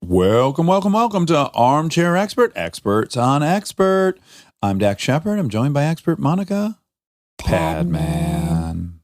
Welcome to Armchair Expert, Experts on Expert. I'm Dax Shepard. I'm joined by expert Monica Padman.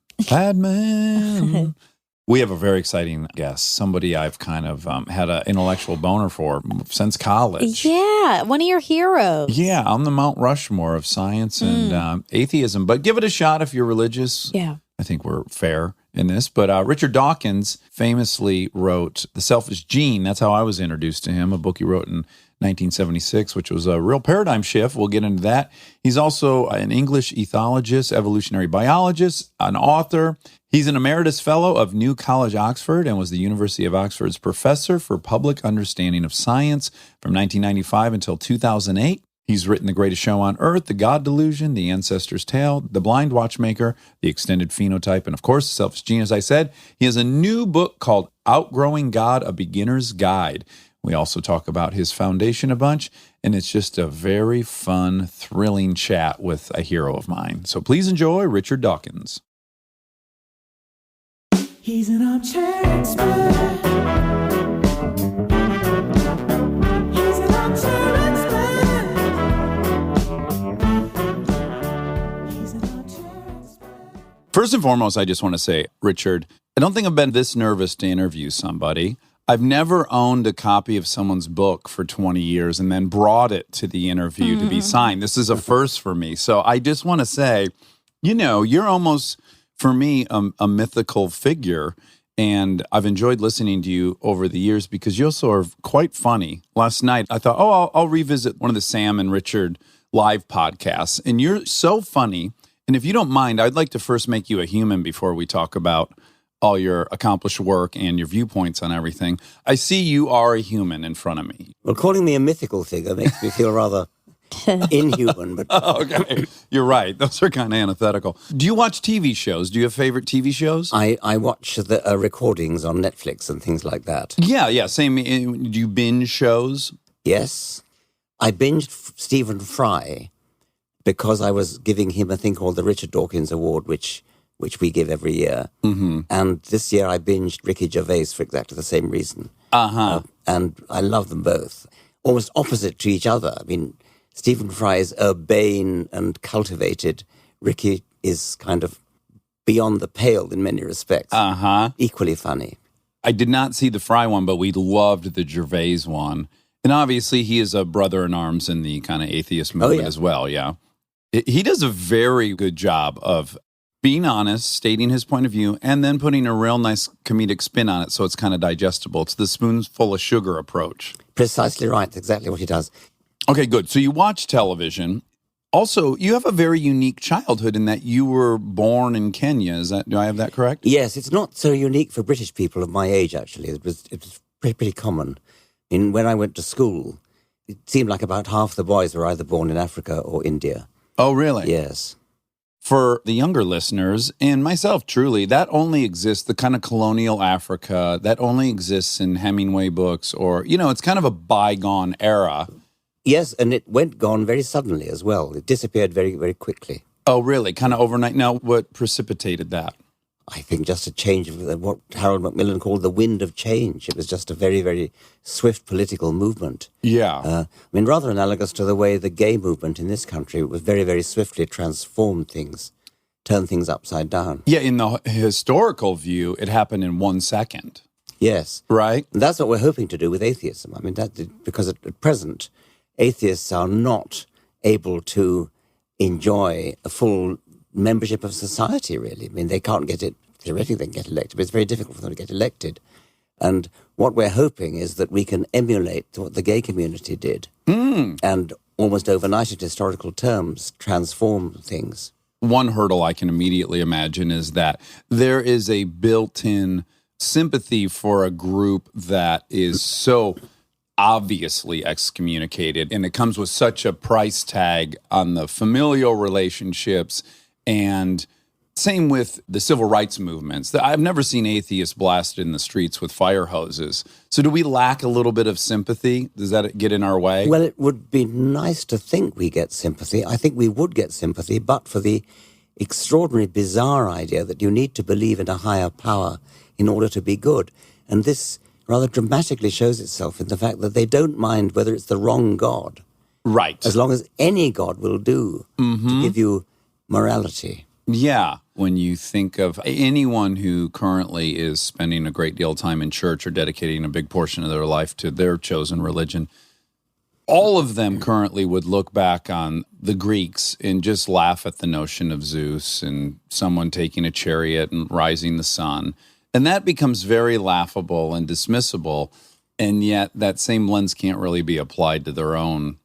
We have a very exciting guest, somebody I've kind of had an intellectual boner for since college. Yeah, one of your heroes. Yeah, on the Mount Rushmore of science and atheism. But give it a shot if you're religious. Yeah. I think we're fair in this. But Richard Dawkins famously wrote The Selfish Gene. That's how I was introduced to him, a book he wrote in 1976, which was a real paradigm shift. We'll get into that. He's also an English ethologist, evolutionary biologist, an author. He's an emeritus fellow of New College, Oxford, and was the University of Oxford's professor for public understanding of science from 1995 until 2008. He's written The Greatest Show on Earth, The God Delusion, The Ancestor's Tale, The Blind Watchmaker, The Extended Phenotype, and of course, The Selfish Gene, as I said. He has a new book called Outgrowing God, A Beginner's Guide. We also talk about his foundation a bunch, and it's just a very fun, thrilling chat with a hero of mine. So please enjoy Richard Dawkins. He's an armchair expert. He's an armchair expert. He's an armchair expert. First and foremost, I just want to say, Richard, I don't think I've been this nervous to interview somebody. I've never owned a copy of someone's book for 20 years and then brought it to the interview to be signed. This is a first for me. So I just want to say, you know, you're almost, for me, a mythical figure. And I've enjoyed listening to you over the years because you also are quite funny. Last night, I thought, I'll revisit one of the Sam and Richard live podcasts. And you're so funny. And if you don't mind, I'd like to first make you a human before we talk about all your accomplished work and your viewpoints on everything. I see you are a human in front of me. Well, calling me a mythical figure makes me feel rather inhuman. But Okay, you're right. Those are kind of antithetical. Do you watch TV shows? Do you have favorite TV shows? I watch the recordings on Netflix and things like that. Yeah, same. Do you binge shows? Yes. I binged Stephen Fry because I was giving him a thing called the Richard Dawkins Award, which we give every year. Mm-hmm. And this year I binged Ricky Gervais for exactly the same reason. And I love them both. Almost opposite to each other. I mean, Stephen Fry is urbane and cultivated. Ricky is kind of beyond the pale in many respects. Equally funny. I did not see the Fry one, but we loved the Gervais one. And obviously he is a brother in arms in the kind of atheist movement as well, yeah. He does a very good job of being honest, stating his point of view, and then putting a real nice comedic spin on it so it's kind of digestible. It's the spoonful of sugar approach. Precisely right. That's exactly what he does. Okay, good. So you watch television. Also, you have a very unique childhood in that you were born in Kenya. Do I have that correct? Yes, it's not so unique for British people of my age, actually. It was pretty common. When I went to school, it seemed like about half the boys were either born in Africa or India. Oh, really? Yes. For the younger listeners, and myself truly, that only exists, the kind of colonial Africa, that only exists in Hemingway books or, it's kind of a bygone era. Yes, and it went gone very suddenly as well. It disappeared very, very quickly. Oh, really? Kind of overnight? Now, what precipitated that? I think just a change of what Harold Macmillan called the wind of change. It was just a very, very swift political movement. Yeah. Rather analogous to the way the gay movement in this country was very, very swiftly transformed things, turned things upside down. Yeah, in the historical view, it happened in 1 second. Yes. Right? And that's what we're hoping to do with atheism. Because at present, atheists are not able to enjoy a full membership of society, really. They can't get it, theoretically they can get elected, but it's very difficult for them to get elected. And what we're hoping is that we can emulate what the gay community did and almost overnight in historical terms transform things. One hurdle I can immediately imagine is that there is a built-in sympathy for a group that is so obviously excommunicated, and it comes with such a price tag on the familial relationships. And same with the civil rights movements. I've never seen atheists blasted in the streets with fire hoses. So do we lack a little bit of sympathy? Does that get in our way? Well, it would be nice to think we get sympathy. I think we would get sympathy, but for the extraordinary, bizarre idea that you need to believe in a higher power in order to be good. And this rather dramatically shows itself in the fact that they don't mind whether it's the wrong God, Right. as long as any God will do to give you morality. Yeah. When you think of anyone who currently is spending a great deal of time in church or dedicating a big portion of their life to their chosen religion, all of them currently would look back on the Greeks and just laugh at the notion of Zeus and someone taking a chariot and rising the sun. And that becomes very laughable and dismissible. And yet that same lens can't really be applied to their own.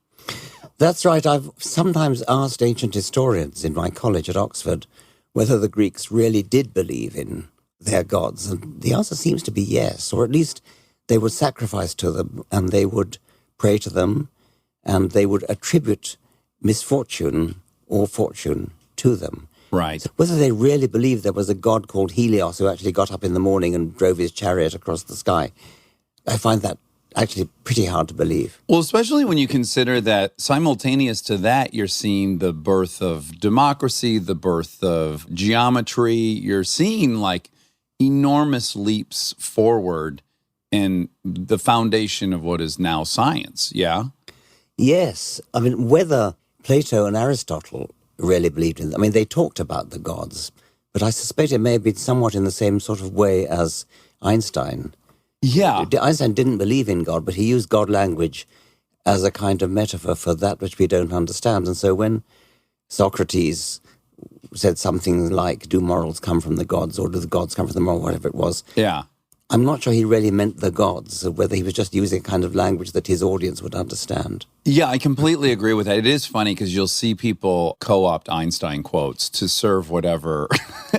That's right. I've sometimes asked ancient historians in my college at Oxford whether the Greeks really did believe in their gods. And the answer seems to be yes, or at least they would sacrifice to them and they would pray to them and they would attribute misfortune or fortune to them. Right. So whether they really believed there was a god called Helios who actually got up in the morning and drove his chariot across the sky, I find that actually pretty hard to believe. Well, especially when you consider that simultaneous to that, you're seeing the birth of democracy, the birth of geometry. You're seeing like enormous leaps forward in the foundation of what is now science. Yeah. Yes. I mean, whether Plato and Aristotle really believed in them, I mean, they talked about the gods, but I suspect it may have been somewhat in the same sort of way as Einstein. Yeah. Einstein didn't believe in God, but he used God language as a kind of metaphor for that which we don't understand. And so when Socrates said something like, do morals come from the gods, or do the gods come from the morals, whatever it was, Yeah. I'm not sure he really meant the gods, or whether he was just using a kind of language that his audience would understand. Yeah, I completely agree with that. It is funny because you'll see people co-opt Einstein quotes to serve whatever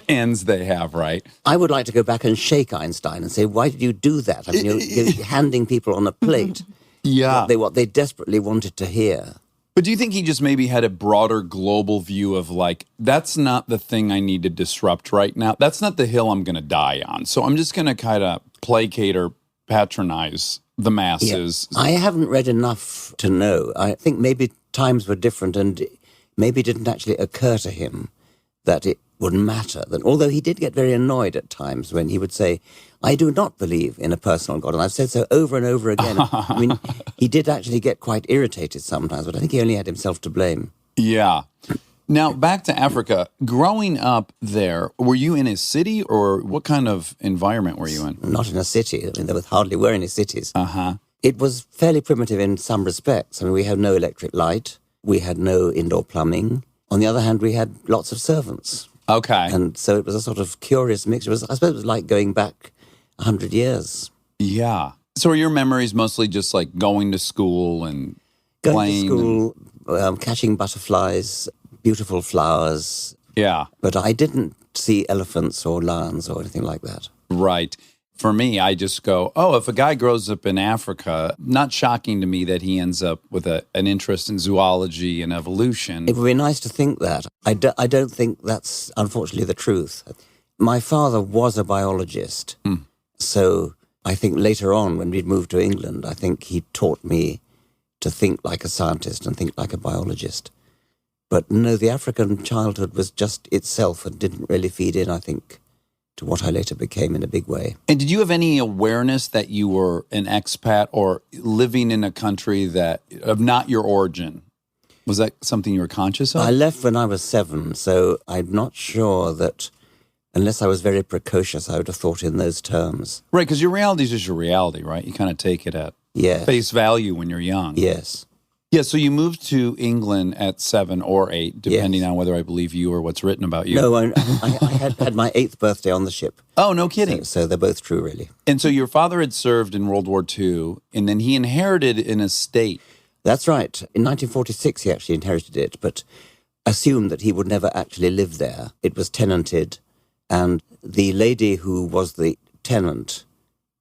ends they have, right? I would like to go back and shake Einstein and say, why did you do that? I mean, you're handing people on a plate Yeah. what they desperately wanted to hear. But do you think he just maybe had a broader global view of like, that's not the thing I need to disrupt right now. That's not the hill I'm going to die on. So I'm just going to kind of placate or patronize the masses. I haven't read enough to know. I think maybe times were different and maybe it didn't actually occur to him that it would matter. That although he did get very annoyed at times when he would say, I do not believe in a personal God. And I've said so over and over again. I mean, he did actually get quite irritated sometimes, but I think he only had himself to blame. Yeah. Now, back to Africa. Growing up there, were you in a city or what kind of environment were you in? Not in a city. I mean, there hardly were any cities. Uh-huh. It was fairly primitive in some respects. I mean, we had no electric light. We had no indoor plumbing. On the other hand, we had lots of servants. Okay. And so it was a sort of curious mixture. I suppose it was like going back 100 years. Yeah. So are your memories mostly just like going to school and Going playing? to school, catching butterflies, beautiful flowers. Yeah. But I didn't see elephants or lions or anything like that. Right. For me, I just go, oh, if a guy grows up in Africa, not shocking to me that he ends up with an interest in zoology and evolution. It would be nice to think that. I don't think that's unfortunately the truth. My father was a biologist. So I think later on when we'd moved to England, I think he taught me to think like a scientist and think like a biologist. But no, the African childhood was just itself and didn't really feed in, I think, to what I later became in a big way. And did you have any awareness that you were an expat or living in a country that of not your origin? Was that something you were conscious of? I left when I was 7, so I'm not sure that unless I was very precocious, I would have thought in those terms. Right, because your reality is just your reality, right? You kind of take it at Yes. face value when you're young. Yes. Yeah, so you moved to England at 7 or 8, depending Yes. on whether I believe you or what's written about you. No, I had my 8th birthday on the ship. Oh, no kidding. So they're both true, really. And so your father had served in World War II, and then he inherited an estate. That's right. In 1946, he actually inherited it, but assumed that he would never actually live there. It was tenanted, and the lady who was the tenant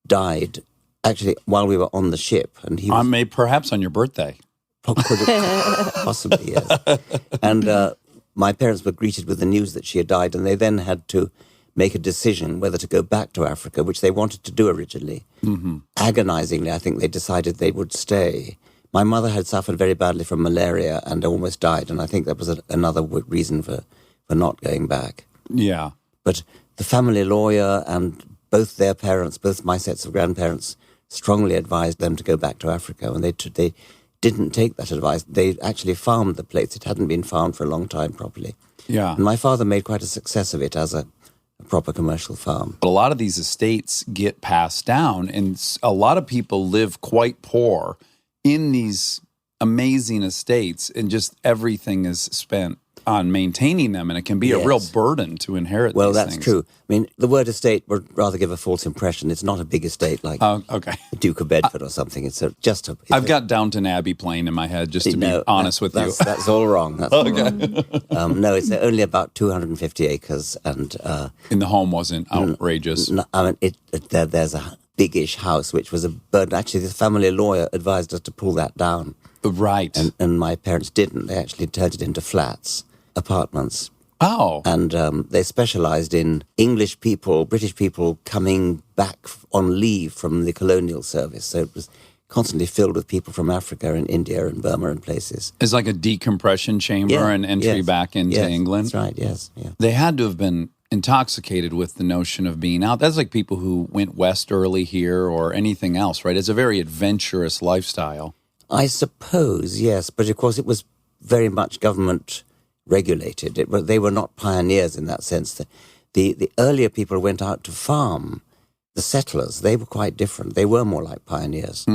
died actually while we were on the ship. And he was, Perhaps on your birthday. could have, possibly, yes. And my parents were greeted with the news that she had died, and they then had to make a decision whether to go back to Africa, which they wanted to do originally. Mm-hmm. Agonizingly, I think they decided they would stay. My mother had suffered very badly from malaria and almost died, and I think that was another reason for not going back. Yeah. But the family lawyer and both their parents, both my sets of grandparents, strongly advised them to go back to Africa, and they didn't take that advice. They actually farmed the place. It hadn't been farmed for a long time properly. Yeah. And my father made quite a success of it as a proper commercial farm. But a lot of these estates get passed down, and a lot of people live quite poor in these amazing estates, and just everything is spent on maintaining them, and it can be a real burden to inherit Well, these that's things. true. I mean, the word estate would rather give a false impression. It's not a big estate like Okay. the Duke of Bedford or something. It's just a... I've got Downton Abbey playing in my head, just to be honest with you. That's all wrong. That's all wrong. No, it's only about 250 acres, and And the home wasn't outrageous. I mean, there's a biggish house which was a burden. Actually, the family lawyer advised us to pull that down, Right. and my parents didn't. They actually turned it into flats, apartments. Oh. And they specialized in English people, British people coming back on leave from the colonial service. So it was constantly filled with people from Africa and India and Burma and places. It's like a decompression chamber and entry back into England. That's right, yes. Yeah. They had to have been intoxicated with the notion of being out. That's like people who went west early here or anything else, right? It's a very adventurous lifestyle. I suppose, yes. But of course, it was very much government regulated. They were not pioneers in that sense. The earlier people went out to farm. The settlers, they were quite different. They were more like pioneers.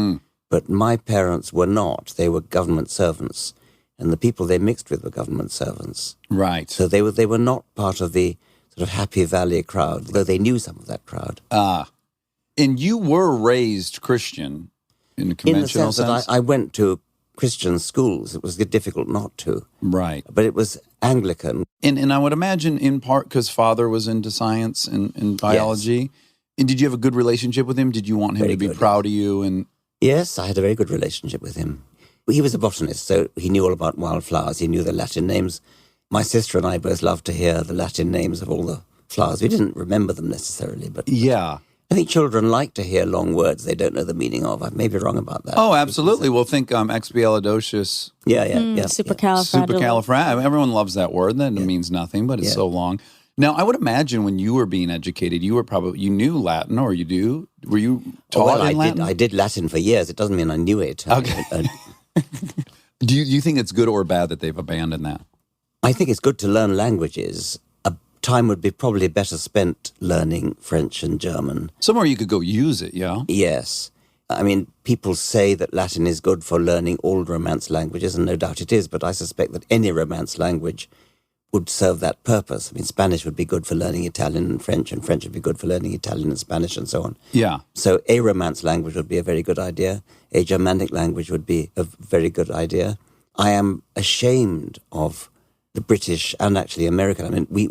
But my parents were not. They were government servants. And the people they mixed with were government servants. Right. So they were not part of the sort of Happy Valley crowd, though they knew some of that crowd. And you were raised Christian in a conventional In the sense that I went to Christian schools. It was difficult not to. Right. But it was Anglican. And I would imagine in part because father was into science and biology. Yes. And did you have a good relationship with him? Did you want him Very to be good, proud of you? And Yes, I had a very good relationship with him. He was a botanist, so he knew all about wildflowers. He knew the Latin names. My sister and I both loved to hear the Latin names of all the flowers. We didn't remember them necessarily, but yeah. I think children like to hear long words they don't know the meaning of. I may be wrong about that. Oh, absolutely. Well, think expialidocious. Yeah. Supercalifragilistic. Everyone loves that word. That means nothing, but it's so long. Now, I would imagine when you were being educated, you knew Latin, or you do? Were you taught in Latin? I did Latin for years. It doesn't mean I knew it. Okay. Do you think it's good or bad that they've abandoned that? I think it's good to learn languages. Time would be probably better spent learning French and German. Somewhere you could go use it, yeah? Yes. I mean, people say that Latin is good for learning all Romance languages, and no doubt it is, but I suspect that any Romance language would serve that purpose. I mean, Spanish would be good for learning Italian and French would be good for learning Italian and Spanish and so on. Yeah. So a Romance language would be a very good idea. A Germanic language would be a very good idea. I am ashamed of the British and actually American. I mean, we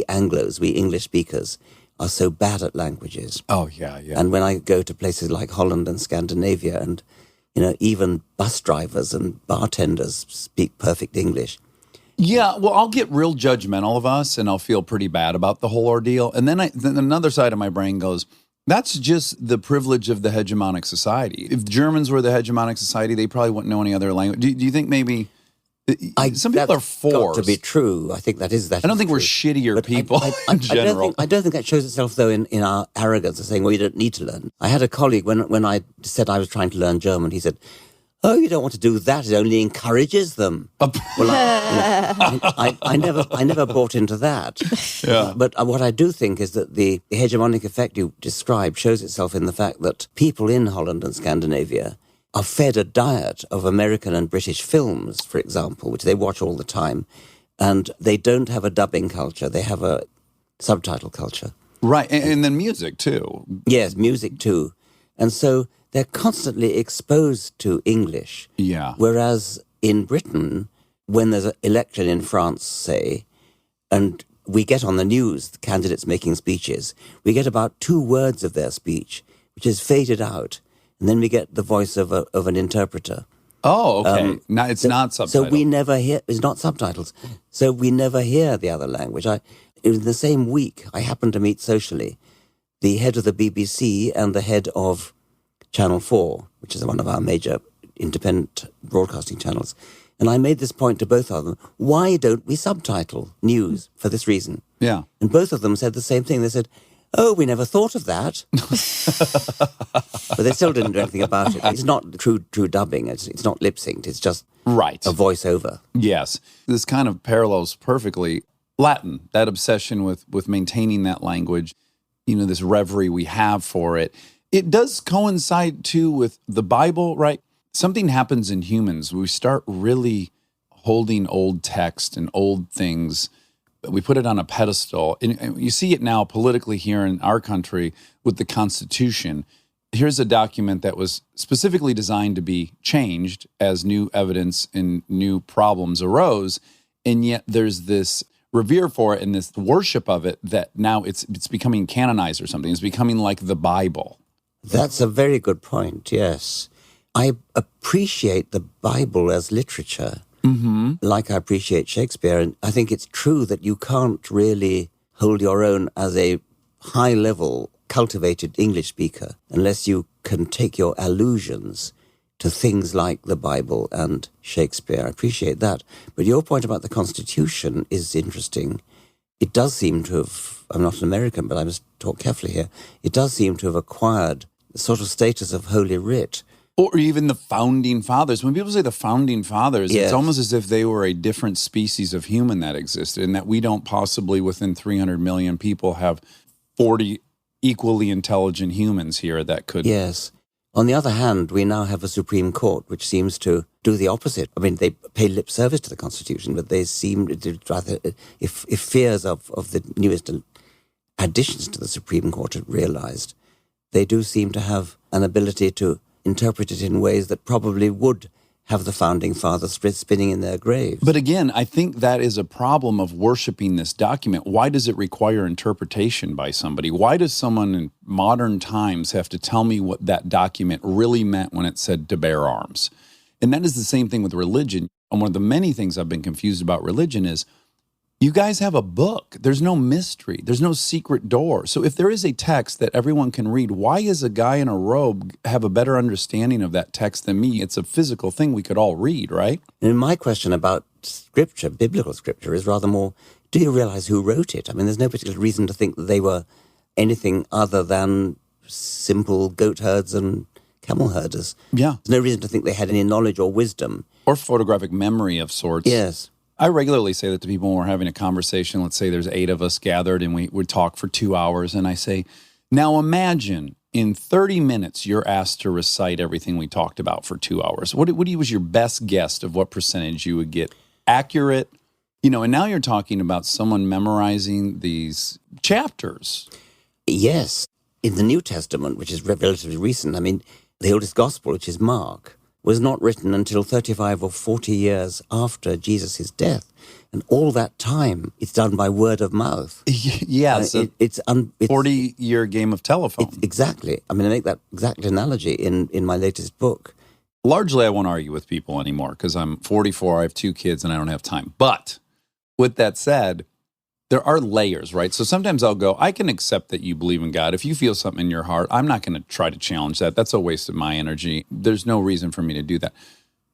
Anglos, we English speakers, are so bad at languages. Oh, yeah. And when I go to places like Holland and Scandinavia, and even bus drivers and bartenders speak perfect English. Yeah, well, I'll get real judgmental of us, and I'll feel pretty bad about the whole ordeal. And then another side of my brain goes, that's just the privilege of the hegemonic society. If Germans were the hegemonic society, they probably wouldn't know any other language. Do you think maybe... some people are forced. Got to be true. I think that is that. I don't think true. we're shittier people in general. I don't think that shows itself, though, in our arrogance of saying, well, you don't need to learn. I had a colleague, when I said I was trying to learn German, he said, oh, you don't want to do that. It only encourages them. Well, I never bought into that. Yeah. But what I do think is that the hegemonic effect you described shows itself in the fact that people in Holland and Scandinavia are fed a diet of American and British films, for example, which they watch all the time, and they don't have a dubbing culture. They have a subtitle culture. Right, and then music, too. Yes, music, too. And so they're constantly exposed to English. Yeah. Whereas in Britain, when there's an election in France, say, and we get on the news, the candidates making speeches, we get about 2 words of their speech, which is faded out. And then we get the voice of an interpreter. Oh, okay. It's not subtitled. So we never hear, it's not subtitles. So we never hear the other language. In the same week, I happened to meet socially the head of the BBC and the head of Channel 4, which is one of our major independent broadcasting channels. And I made this point to both of them. Why don't we subtitle news for this reason? Yeah. And both of them said the same thing. They said, oh, we never thought of that. But they still didn't do anything about it. It's not true dubbing. It's not lip synced. It's just Right. a voiceover. Yes. This kind of parallels perfectly Latin, that obsession with maintaining that language, this reverie we have for it. It does coincide, too, with the Bible, right? Something happens in humans. We start really holding old text and old things. We put it on a pedestal. And you see it now politically here in our country with the Constitution. Here's a document that was specifically designed to be changed as new evidence and new problems arose. And yet there's this revere for it and this worship of it that now it's becoming canonized or something. It's becoming like the Bible. That's a very good point, yes. I appreciate the Bible as literature, like I appreciate Shakespeare. And I think it's true that you can't really hold your own as a high-level, cultivated English speaker unless you can take your allusions to things like the Bible and Shakespeare. I appreciate that. But your point about the Constitution is interesting. It does seem to have, I'm not an American, but I must talk carefully here, it does seem to have acquired the sort of status of Holy Writ. Or even the Founding Fathers. When people say the Founding Fathers, Yes. It's almost as if they were a different species of human that existed and that we don't possibly, within 300 million people, have 40 equally intelligent humans here that could... Yes. On the other hand, we now have a Supreme Court which seems to do the opposite. I mean, they pay lip service to the Constitution, but they seem to rather, if fears of the newest additions to the Supreme Court are realized, they do seem to have an ability to interpret it in ways that probably would have the Founding Fathers spinning in their graves. But again, I think that is a problem of worshiping this document. Why does it require interpretation by somebody? Why does someone in modern times have to tell me what that document really meant when it said to bear arms? And that is the same thing with religion. And one of the many things I've been confused about religion is you guys have a book. There's no mystery. There's no secret door. So if there is a text that everyone can read, why is a guy in a robe have a better understanding of that text than me? It's a physical thing we could all read, right? And my question about scripture, biblical scripture, is rather more, do you realize who wrote it? I mean, there's no particular reason to think that they were anything other than simple goat herds and camel herders. Yeah. There's no reason to think they had any knowledge or wisdom. Or photographic memory of sorts. Yes. I regularly say that to people when we're having a conversation. Let's say there's 8 of us gathered and we would talk for 2 hours. And I say, now imagine in 30 minutes, you're asked to recite everything we talked about for 2 hours. What was your best guess of what percentage you would get accurate? And now you're talking about someone memorizing these chapters. Yes. In the New Testament, which is relatively recent, I mean, the oldest gospel, which is Mark, was not written until 35 or 40 years after Jesus' death. And all that time, it's done by word of mouth. Yes, it's 40-year game of telephone. Exactly. I mean, I make that exact analogy in my latest book. Largely, I won't argue with people anymore because I'm 44, I have 2 kids, and I don't have time. But with that said, there are layers, right? So sometimes I'll go, I can accept that you believe in God. If you feel something in your heart, I'm not going to try to challenge that. That's a waste of my energy. There's no reason for me to do that.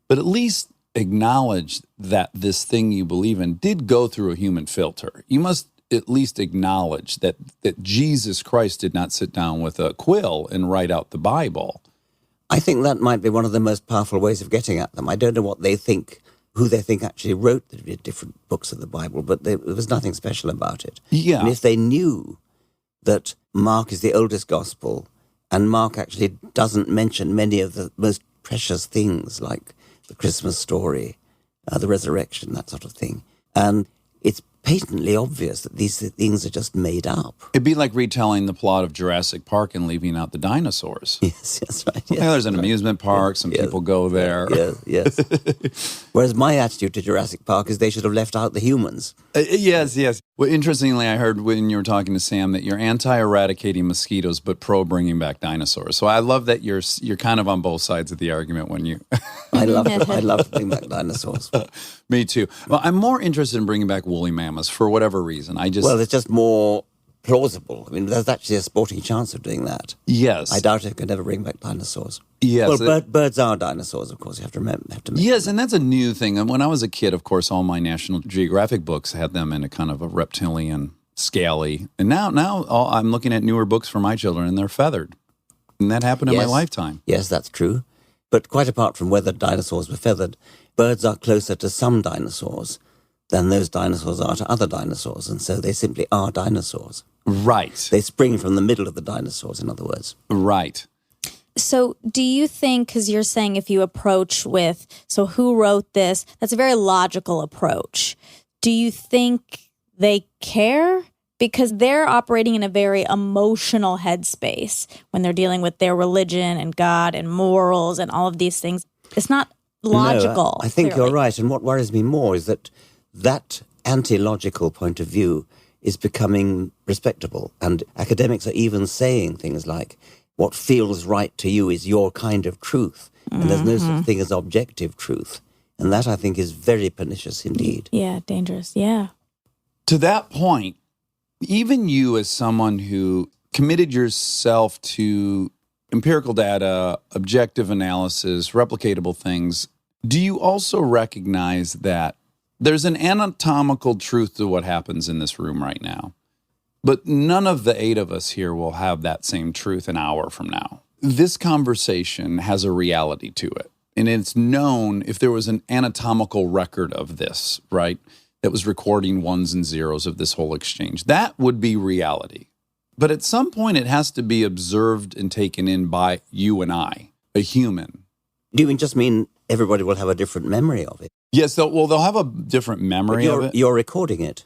But at least acknowledge that this thing you believe in did go through a human filter. You must at least acknowledge that Jesus Christ did not sit down with a quill and write out the Bible. I think that might be one of the most powerful ways of getting at them. I don't know what they think, who they think actually wrote the different books of the Bible, but there was nothing special about it. Yeah. And if they knew that Mark is the oldest gospel, and Mark actually doesn't mention many of the most precious things like the Christmas story, the resurrection, that sort of thing, and it's patently obvious that these things are just made up. It'd be like retelling the plot of Jurassic Park and leaving out the dinosaurs. Yes, that's right. Yes, There's an right. amusement park. Some people go there. Yes. Whereas my attitude to Jurassic Park is they should have left out the humans. Yes. Well, interestingly, I heard when you were talking to Sam that you're anti-eradicating mosquitoes, but pro-bringing back dinosaurs. So I love that you're kind of on both sides of the argument when you... I love to bring back dinosaurs. Me too. Well, I'm more interested in bringing back woolly mammoths for whatever reason. Well, it's just more plausible. I mean, there's actually a sporting chance of doing that. Yes. I doubt it could ever bring back dinosaurs. Yes. Well, birds are dinosaurs, of course. You have to remember. Yes, and that's a new thing. And when I was a kid, of course, all my National Geographic books had them in a kind of a reptilian scaly. And now I'm looking at newer books for my children, and they're feathered. And that happened in my lifetime. Yes, that's true. But quite apart from whether dinosaurs were feathered, birds are closer to some dinosaurs than those dinosaurs are to other dinosaurs. And so they simply are dinosaurs. Right. They spring from the middle of the dinosaurs, in other words. Right. So do you think, because you're saying if you approach with, so who wrote this, that's a very logical approach. Do you think they care? Because they're operating in a very emotional headspace when they're dealing with their religion and God and morals and all of these things. It's not logical. No, I think clearly. you're right. And what worries me more is that anti-logical point of view is becoming respectable. And academics are even saying things like, what feels right to you is your kind of truth. And there's no such thing as objective truth. And that, I think, is very pernicious indeed. Yeah, dangerous. Yeah. To that point, even you as someone who committed yourself to empirical data, objective analysis, replicatable things, do you also recognize that there's an anatomical truth to what happens in this room right now? But none of the 8 of us here will have that same truth an hour from now. This conversation has a reality to it. And it's known if there was an anatomical record of this, right, that was recording ones and zeros of this whole exchange, that would be reality. But at some point, it has to be observed and taken in by you and I, a human. Do you just mean everybody will have a different memory of it? Yes, they'll have a different memory of it. You're recording it.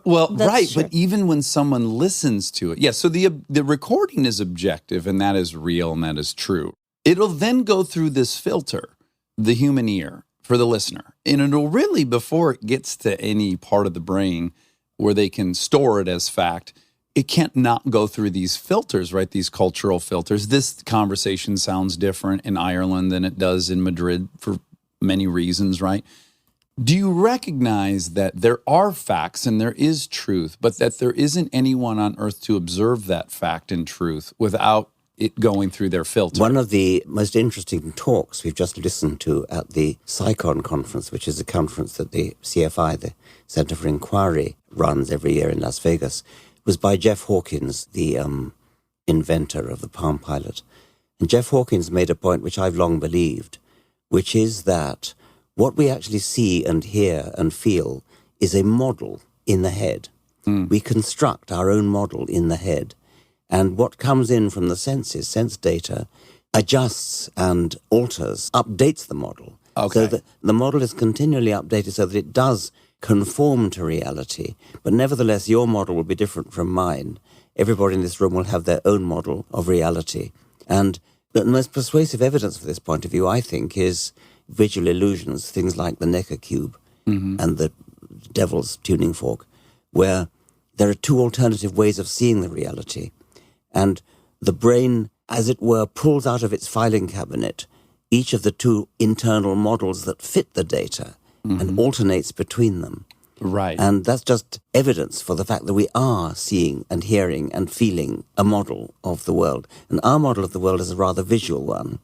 Well, That's right, true. but even when someone listens to it, so the recording is objective, and that is real, and that is true. It'll then go through this filter, the human ear, for the listener. And it'll really, before it gets to any part of the brain where they can store it as fact, it can't not go through these filters, right, these cultural filters. This conversation sounds different in Ireland than it does in Madrid for many reasons, right? Do you recognize that there are facts and there is truth, but that there isn't anyone on earth to observe that fact and truth without it going through their filter? One of the most interesting talks we've just listened to at the SciCon conference, which is a conference that the CFI, the Center for Inquiry, runs every year in Las Vegas, was by Jeff Hawkins, the inventor of the Palm Pilot. And Jeff Hawkins made a point which I've long believed, which is that what we actually see and hear and feel is a model in the head. We construct our own model in the head. And what comes in from the senses, sense data, adjusts and alters, updates the model. Okay. So the model is continually updated so that it does conform to reality. But nevertheless, your model will be different from mine. Everybody in this room will have their own model of reality. And the most persuasive evidence for this point of view, I think, is visual illusions, things like the Necker cube and the devil's tuning fork, where there are 2 alternative ways of seeing the reality. And the brain, as it were, pulls out of its filing cabinet each of the 2 internal models that fit the data and alternates between them. Right. And that's just evidence for the fact that we are seeing and hearing and feeling a model of the world. And our model of the world is a rather visual one.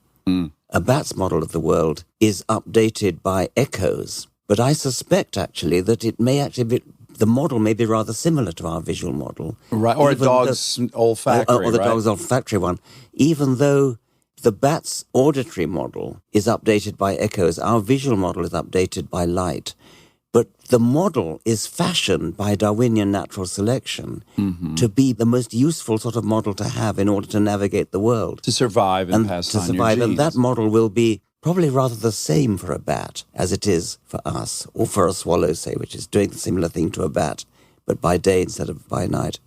A bat's model of the world is updated by echoes. But I suspect, actually, that it may actually be, the model may be rather similar to our visual model. Right, or a dog's olfactory, or the right? dog's olfactory one. Even though the bat's auditory model is updated by echoes, our visual model is updated by light. But the model is fashioned by Darwinian natural selection to be the most useful sort of model to have in order to navigate the world. To survive and pass to on survive. your And genes. that model will be probably rather the same for a bat as it is for us, or for a swallow, say, which is doing the similar thing to a bat, but by day instead of by night.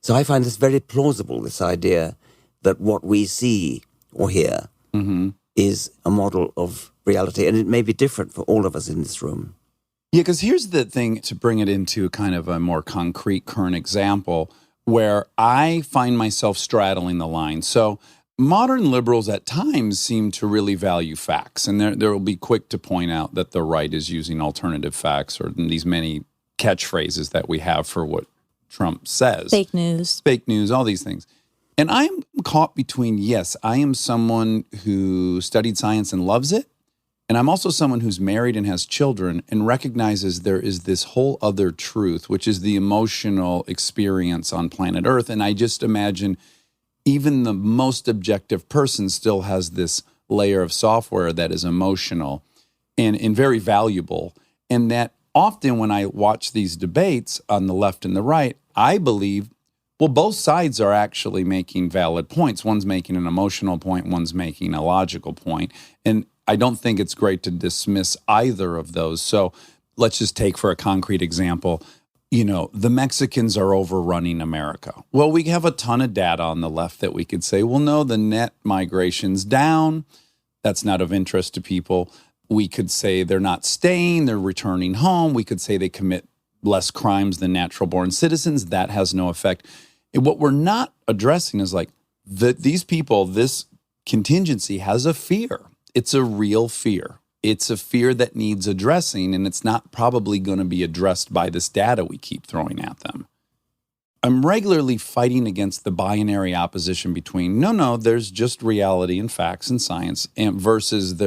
So I find this very plausible, this idea that what we see or hear is a model of reality, and it may be different for all of us in this room. Yeah, because here's the thing, to bring it into kind of a more concrete current example, where I find myself straddling the line. So modern liberals at times seem to really value facts, and there will be quick to point out that the right is using alternative facts or these many catchphrases that we have for what Trump says. Fake news. Fake news, all these things. And I'm caught between, yes, I am someone who studied science and loves it, And I'm also someone who's married and has children and recognizes there is this whole other truth, which is the emotional experience on planet Earth. And I just imagine even the most objective person still has this layer of software that is emotional and very valuable. And that often when I watch these debates on the left and the right, I believe, well, both sides are actually making valid points. One's making an emotional point, one's making a logical point. And I don't think it's great to dismiss either of those. So let's just take for a concrete example, the Mexicans are overrunning America. Well, we have a ton of data on the left that we could say, well, no, the net migration's down. That's not of interest to people. We could say they're not staying, they're returning home. We could say they commit less crimes than natural-born citizens. That has no effect. And what we're not addressing is these people, this contingency has a fear. It's a real fear. It's a fear that needs addressing, and it's not probably going to be addressed by this data we keep throwing at them. I'm regularly fighting against the binary opposition between, no, there's just reality and facts and science, and versus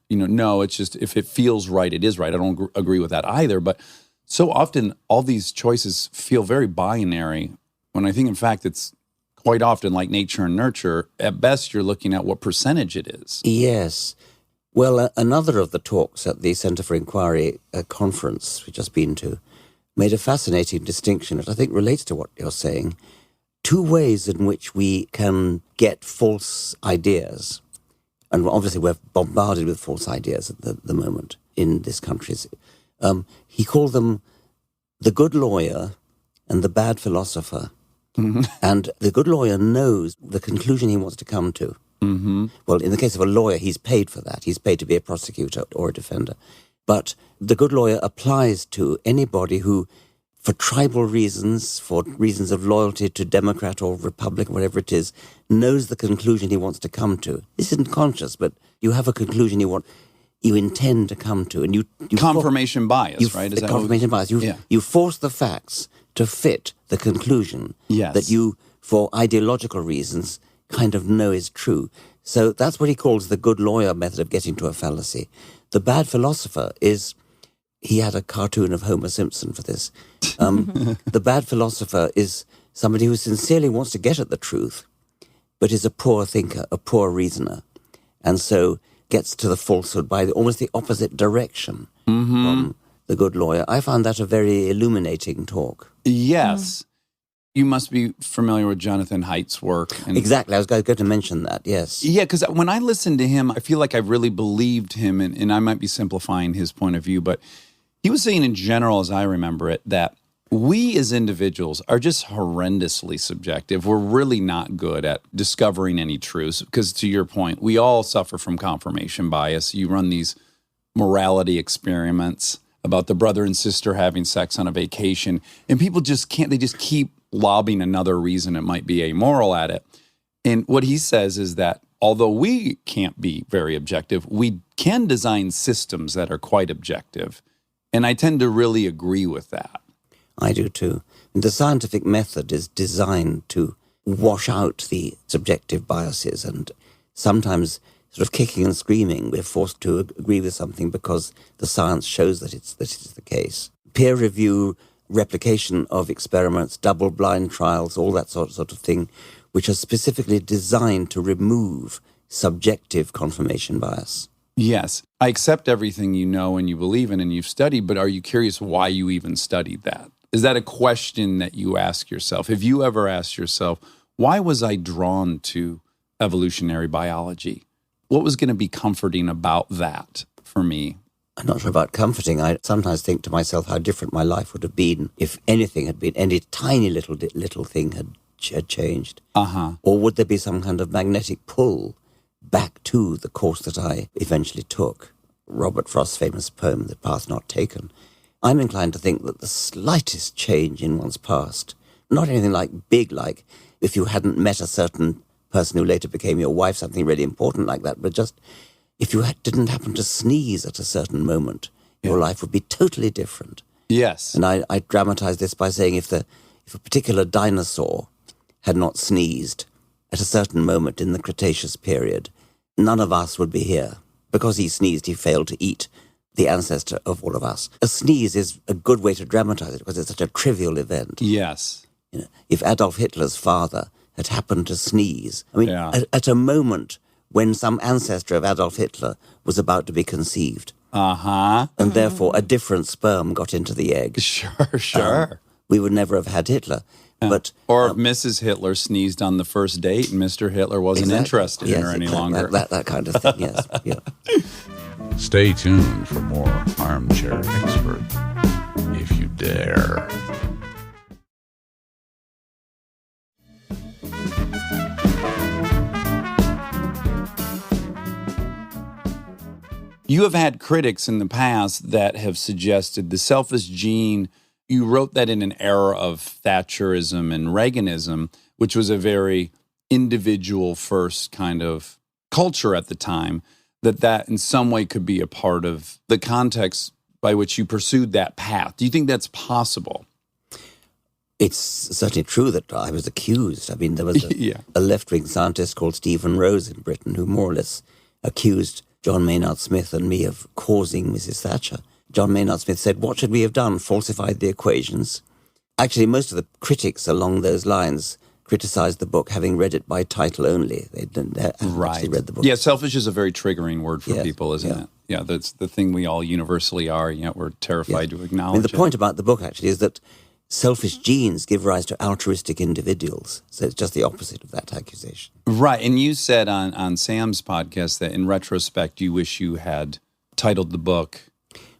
no, it's just if it feels right, it is right. I don't agree with that either. But so often all these choices feel very binary when I think, in fact, it's quite often like nature and nurture. At best, you're looking at what percentage it is. Yes. Well, another of the talks at the Centre for Inquiry conference we've just been to made a fascinating distinction that I think relates to what you're saying. Two ways in which we can get false ideas. And obviously we're bombarded with false ideas at the moment in this country. He called them the good lawyer and the bad philosopher. Mm-hmm. And the good lawyer knows the conclusion he wants to come to. Mm-hmm. Well, in the case of a lawyer, he's paid for that. He's paid to be a prosecutor or a defender. But the good lawyer applies to anybody who, for tribal reasons, for reasons of loyalty to Democrat or Republican, whatever it is, knows the conclusion he wants to come to. This isn't conscious, but you have a conclusion you intend to come to. And you confirmation bias, right? Is that confirmation bias. You force the facts to fit the conclusion that you, for ideological reasons, kind of know is true. So that's what he calls the good lawyer method of getting to a fallacy. The bad philosopher is, he had a cartoon of Homer Simpson for this. The bad philosopher is somebody who sincerely wants to get at the truth, but is a poor thinker, a poor reasoner, and so gets to the falsehood by almost the opposite direction from the good lawyer. I found that a very illuminating talk. Yes. You must be familiar with Jonathan Haidt's work. Exactly. I was going to mention that, yes. Yeah, because when I listened to him, I feel like I really believed him, and I might be simplifying his point of view, but he was saying in general, as I remember it, that we as individuals are just horrendously subjective. We're really not good at discovering any truths because, to your point, we all suffer from confirmation bias. You run these morality experiments about the brother and sister having sex on a vacation, and people just can't, they just keep lobbing another reason it might be amoral at it. And what he says is that although we can't be very objective, we can design systems that are quite objective. And I tend to really agree with that. I do too. And the scientific method is designed to wash out the subjective biases, and sometimes sort of kicking and screaming, we're forced to agree with something because the science shows that it's the case. Peer review, replication of experiments, double-blind trials, all that sort of thing, which are specifically designed to remove subjective confirmation bias. Yes. I accept everything you know and you believe in and you've studied, but are you curious why you even studied that? Is that a question that you ask yourself? Have you ever asked yourself, why was I drawn to evolutionary biology? What was going to be comforting about that for me? I'm not sure about comforting. I sometimes think to myself how different my life would have been if anything had been, any tiny little thing had changed. Or would there be some kind of magnetic pull back to the course that I eventually took? Robert Frost's famous poem, The Path Not Taken. I'm inclined to think that the slightest change in one's past, not anything big like if you hadn't met a certain person who later became your wife, something really important like that, but just if you didn't happen to sneeze at a certain moment, your life would be totally different. Yes. And I dramatize this by saying if a particular dinosaur had not sneezed at a certain moment in the Cretaceous period, none of us would be here. because he sneezed, he failed to eat the ancestor of all of us. A sneeze is a good way to dramatize it because it's such a trivial event. Yes. You know, if Adolf Hitler's father had happened to sneeze, I mean, Yeah. at a moment when some ancestor of Adolf Hitler was about to be conceived, Uh-huh. and therefore a different sperm got into the egg, Sure. we would never have had Hitler. But Or if Mrs. Hitler sneezed on the first date and Mr. Hitler wasn't exactly. interested in her any exactly. longer. That kind of thing, yes. Yeah. Stay tuned for more Armchair Expert, if you dare. You have had critics in the past that have suggested the selfish gene. You wrote that in an era of Thatcherism and Reaganism, which was a very individual first kind of culture at the time, that in some way could be a part of the context by which you pursued that path. Do you think that's possible? It's certainly true that I was accused. I mean, there was Yeah. a left-wing scientist called Stephen Rose in Britain who more or less accused John Maynard Smith and me of causing Mrs. Thatcher. John Maynard Smith said, what should we have done? Falsified the equations? Actually, most of the critics along those lines criticized the book having read it by title only. They hadn't actually read the book. Yeah, selfish is a very triggering word for Yes, people, isn't yeah. it? Yeah, that's the thing we all universally are, yet we're terrified to I acknowledge mean, the it. point about the book actually is that selfish genes give rise to altruistic individuals. So it's just the opposite of that accusation. Right, and you said on Sam's podcast that in retrospect you wish you had titled the book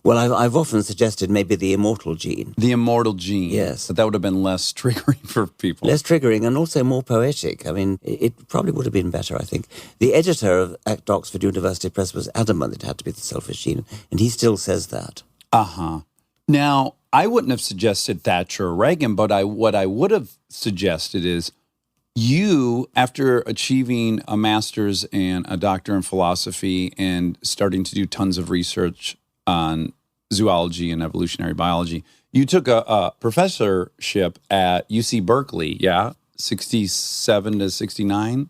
Well, I've often suggested maybe the immortal gene. The Immortal Gene. Yes. But that would have been less triggering for people. Less triggering and also more poetic. I mean, it probably would have been better, I think. The editor at Oxford University Press was adamant it had to be the selfish gene, and he still says that. Uh-huh. Now, I wouldn't have suggested Thatcher or Reagan, but what I would have suggested is you, after achieving a master's and a doctor in philosophy and starting to do tons of research on zoology and evolutionary biology, you took a professorship at UC Berkeley, yeah? 67 to 69?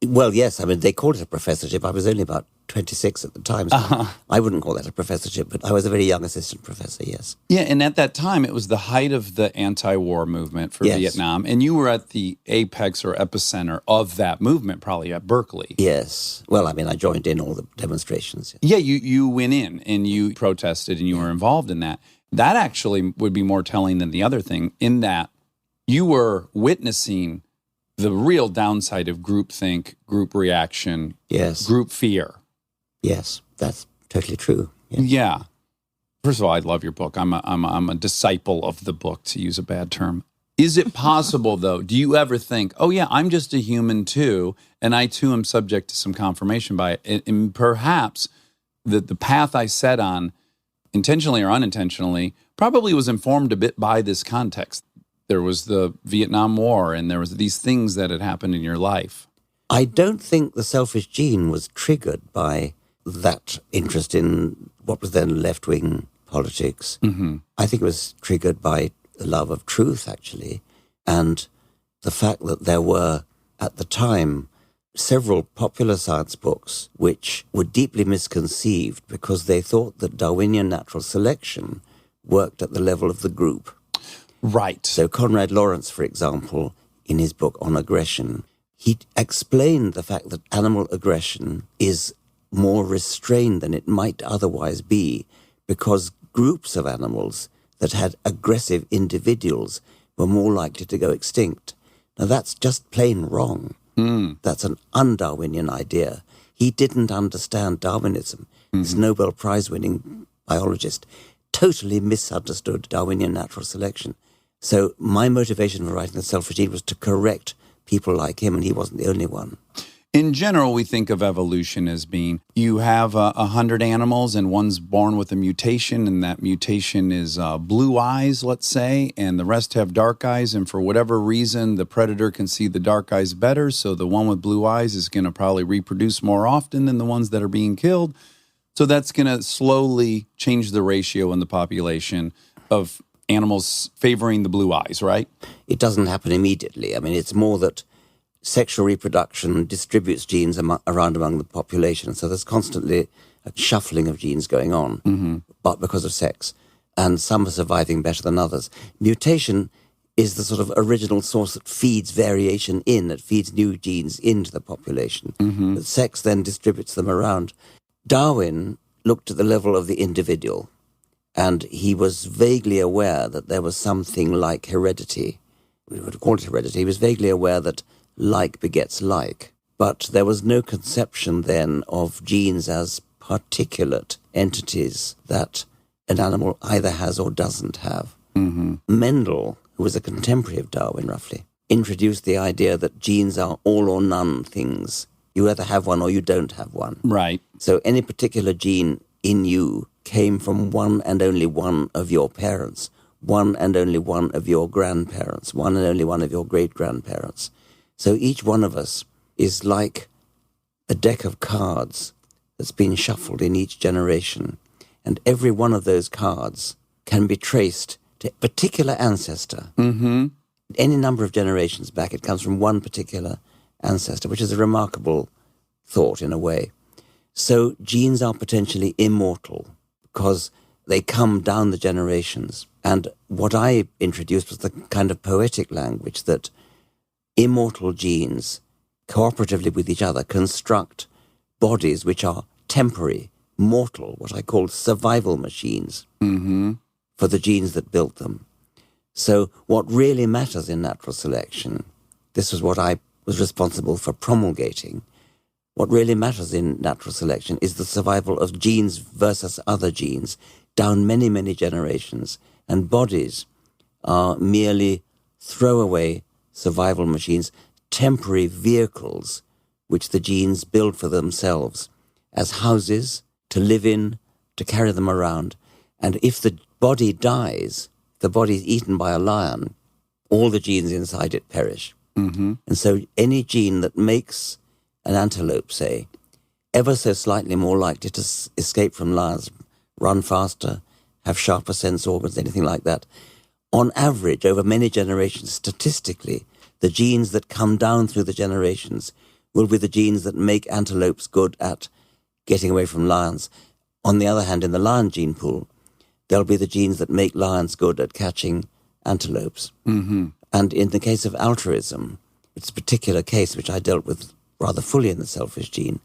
Well, yes, I mean, they called it a professorship. I was only about 26 at the time, so I wouldn't call that a professorship, but I was a very young assistant professor, yes. Yeah, and at that time, it was the height of the anti-war movement for Yes. Vietnam, and you were at the apex or epicenter of that movement, probably at Berkeley. Yes. Well, I mean, I joined in all the demonstrations. Yeah, you went in and you protested and you were involved in that. That actually would be more telling than the other thing, in that you were witnessing the real downside of groupthink, group reaction, Yes. group fear. Yes, that's totally true. Yeah. Yeah. First of all, I love your book. I'm a disciple of the book, to use a bad term. Is it possible, though? Do you ever think, oh, yeah, I'm just a human, too, and I, too, am subject to some confirmation bias, and perhaps the path I set on, intentionally or unintentionally, probably was informed a bit by this context. There was the Vietnam War, and there was these things that had happened in your life. I don't think the selfish gene was triggered by that interest in what was then left-wing politics. Mm-hmm. I think it was triggered by the love of truth, actually, and the fact that there were, at the time, several popular science books which were deeply misconceived because they thought that Darwinian natural selection worked at the level of the group. Right. So Conrad Lawrence, for example, in his book On Aggression, he explained the fact that animal aggression is more restrained than it might otherwise be because groups of animals that had aggressive individuals were more likely to go extinct. Now, that's just plain wrong. That's an un-Darwinian idea. He didn't understand Darwinism. This Nobel Prize-winning biologist totally misunderstood Darwinian natural selection. So my motivation for writing The Selfish Gene was to correct people like him, and he wasn't the only one. In general, we think of evolution as being you have 100 animals and one's born with a mutation, and that mutation is blue eyes, let's say, and the rest have dark eyes. And for whatever reason, the predator can see the dark eyes better. So the one with blue eyes is going to probably reproduce more often than the ones that are being killed. So that's going to slowly change the ratio in the population of animals favoring the blue eyes, right? It doesn't happen immediately. I mean, it's more that sexual reproduction distributes genes around among the population. So there's constantly a shuffling of genes going on, but because of sex. And some are surviving better than others. Mutation is the sort of original source that feeds variation in, that feeds new genes into the population. But sex then distributes them around. Darwin looked at the level of the individual, and he was vaguely aware that there was something like heredity. We would call it heredity. He was vaguely aware that like begets like. But there was no conception then of genes as particulate entities that an animal either has or doesn't have. Mendel, who was a contemporary of Darwin roughly, introduced the idea that genes are all or none things. You either have one or you don't have one. Right. So any particular gene in you came from one and only one of your parents, one and only one of your grandparents, one and only one of your great-grandparents. So each one of us is like a deck of cards that's been shuffled in each generation. And every one of those cards can be traced to a particular ancestor. Any number of generations back, it comes from one particular ancestor, which is a remarkable thought in a way. So genes are potentially immortal because they come down the generations. And what I introduced was the kind of poetic language that immortal genes, cooperatively with each other, construct bodies which are temporary, mortal, what I call survival machines for the genes that built them. So what really matters in natural selection, this was what I was responsible for promulgating, what really matters in natural selection is the survival of genes versus other genes down many, many generations. And bodies are merely throwaway survival machines, temporary vehicles which the genes build for themselves as houses to live in, to carry them around. And if the body dies, the body is eaten by a lion, all the genes inside it perish. And so any gene that makes an antelope, say, ever so slightly more likely to escape from lions, run faster, have sharper sense organs, anything like that, on average, over many generations, statistically, the genes that come down through the generations will be the genes that make antelopes good at getting away from lions. On the other hand, in the lion gene pool, there'll be the genes that make lions good at catching antelopes. And in the case of altruism, it's a particular case which I dealt with rather fully in the selfish gene,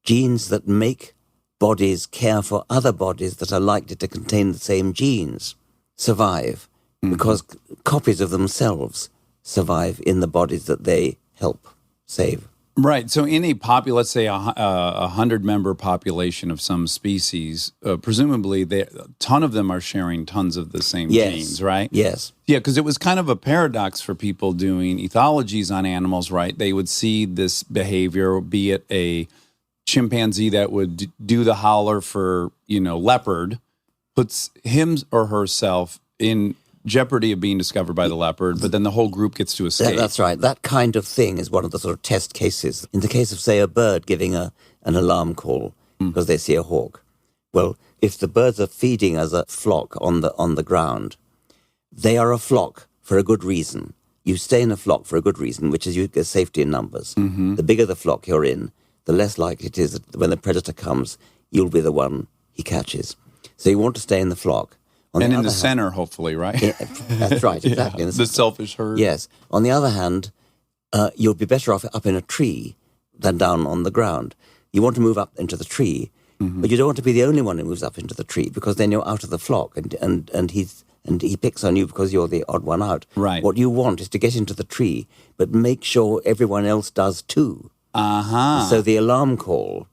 genes that make bodies care for other bodies that are likely to contain the same genes survive because copies of themselves survive in the bodies that they help save. Right. So in a let's say a 100-member population of some species, presumably a ton of them are sharing tons of the same genes, right? Yes. Yeah, because it was kind of a paradox for people doing ethologies on animals, right? They would see this behavior, be it a chimpanzee that would do the holler for, leopard, puts him or herself in jeopardy of being discovered by the leopard, but then the whole group gets to escape. That's right. That kind of thing is one of the sort of test cases. In the case of, say, a bird giving an alarm call because they see a hawk. Well, if the birds are feeding as a flock on the ground, they are a flock for a good reason. You stay in a flock for a good reason, which is you get safety in numbers. The bigger the flock you're in, the less likely it is that when the predator comes, you'll be the one he catches. So you want to stay in the flock. And in the center, hopefully, right? That's right, exactly. Yeah, the selfish herd. Yes. On the other hand, you'll be better off up in a tree than down on the ground. You want to move up into the tree, but you don't want to be the only one who moves up into the tree because then you're out of the flock and he picks on you because you're the odd one out. Right. What you want is to get into the tree, but make sure everyone else does too. So the alarm call,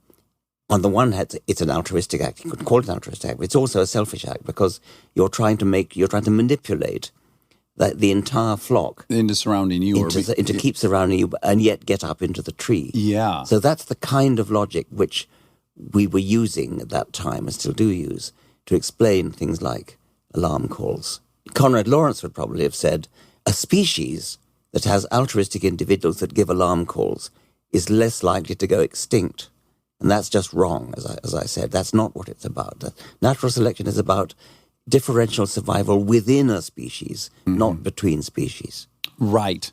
on the one hand, it's an altruistic act. You could call it an altruistic act, but it's also a selfish act because you're trying to manipulate the entire flock into surrounding you, into keep surrounding you, and yet get up into the tree. Yeah. So that's the kind of logic which we were using at that time, and still do use, to explain things like alarm calls. Conrad Lawrence would probably have said, a species that has altruistic individuals that give alarm calls is less likely to go extinct. And that's just wrong, as I said. That's not what it's about. Natural selection is about differential survival within a species, not between species. Right.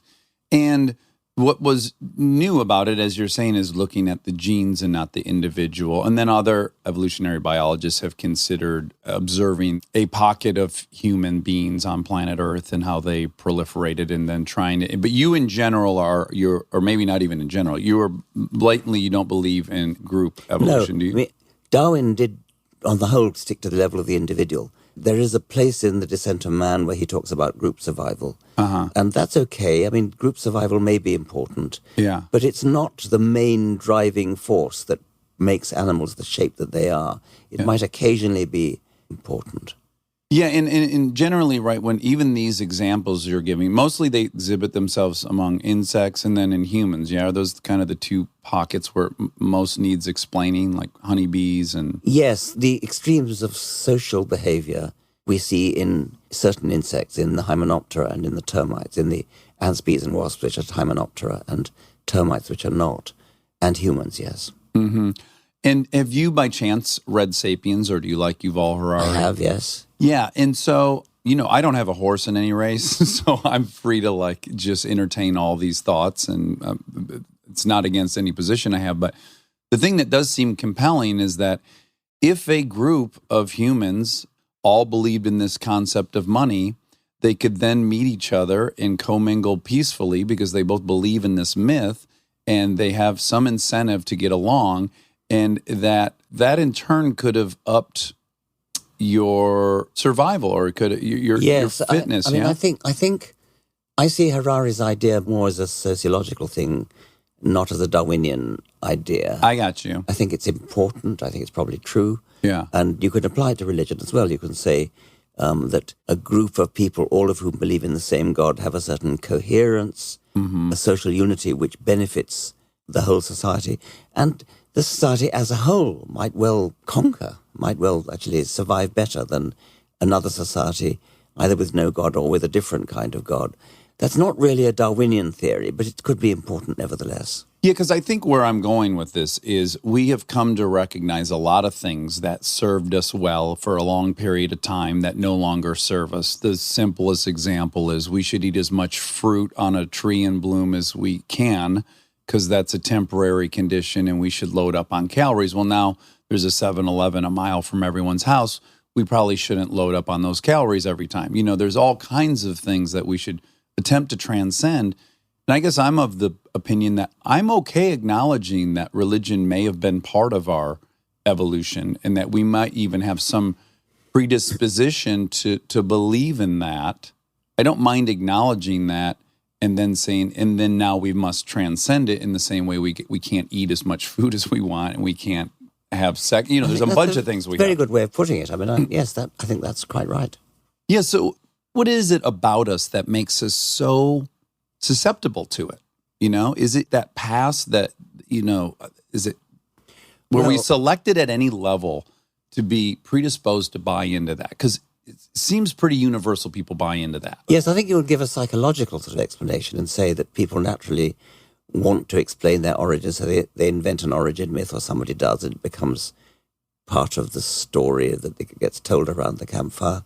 And what was new about it, as you're saying, is looking at the genes and not the individual. And then other evolutionary biologists have considered observing a pocket of human beings on planet Earth and how they proliferated, and then trying to. But you, in general, or maybe not even in general, you are blatantly, you don't believe in group evolution, do you? I mean, Darwin did, on the whole, stick to the level of the individual. There is a place in The Descent of Man where he talks about group survival. And that's okay. I mean, group survival may be important. Yeah. But it's not the main driving force that makes animals the shape that they are. It might occasionally be important. Yeah, and generally, right, when even these examples you're giving, mostly they exhibit themselves among insects and then in humans. Yeah, are those kind of the two pockets where most needs explaining, like honeybees and... Yes, the extremes of social behavior we see in certain insects, in the Hymenoptera and in the termites, in the ants, bees, and wasps, which are Hymenoptera, and termites, which are not, and humans, yes. Mm-hmm. And have you, by chance, read *Sapiens*, or do you like Yuval Harari? I have, yes. Yeah, and so, I don't have a horse in any race, so I'm free to, just entertain all these thoughts, and it's not against any position I have, but the thing that does seem compelling is that if a group of humans all believed in this concept of money, they could then meet each other and commingle peacefully because they both believe in this myth, and they have some incentive to get along, and that in turn could have upped your survival, or could your fitness. I mean, I think I see Harari's idea more as a sociological thing, not as a Darwinian idea. I got you. I think it's important. I think it's probably true. Yeah. And you could apply it to religion as well. You can say that a group of people, all of whom believe in the same God, have a certain coherence, a social unity which benefits the whole society. And the society as a whole might well conquer, might well actually survive better than another society, either with no God or with a different kind of God. That's not really a Darwinian theory, but it could be important nevertheless. Yeah, because I think where I'm going with this is we have come to recognize a lot of things that served us well for a long period of time that no longer serve us. The simplest example is we should eat as much fruit on a tree in bloom as we can, because that's a temporary condition and we should load up on calories. Well, now there's a 7-Eleven a mile from everyone's house. We probably shouldn't load up on those calories every time. There's all kinds of things that we should attempt to transcend. And I guess I'm of the opinion that I'm okay acknowledging that religion may have been part of our evolution and that we might even have some predisposition to believe in that. I don't mind acknowledging that. And then saying, and then now we must transcend it in the same way we can't eat as much food as we want, and we can't have sex. There's a bunch of things we have. Very good way of putting it. I mean, I think that's quite right. Yeah. So, what is it about us that makes us so susceptible to it? Is it that past that is it were we selected at any level to be predisposed to buy into that? Because it seems pretty universal people buy into that. Yes, I think you would give a psychological sort of explanation and say that people naturally want to explain their origins, so they invent an origin myth, or somebody does, and it becomes part of the story that gets told around the campfire.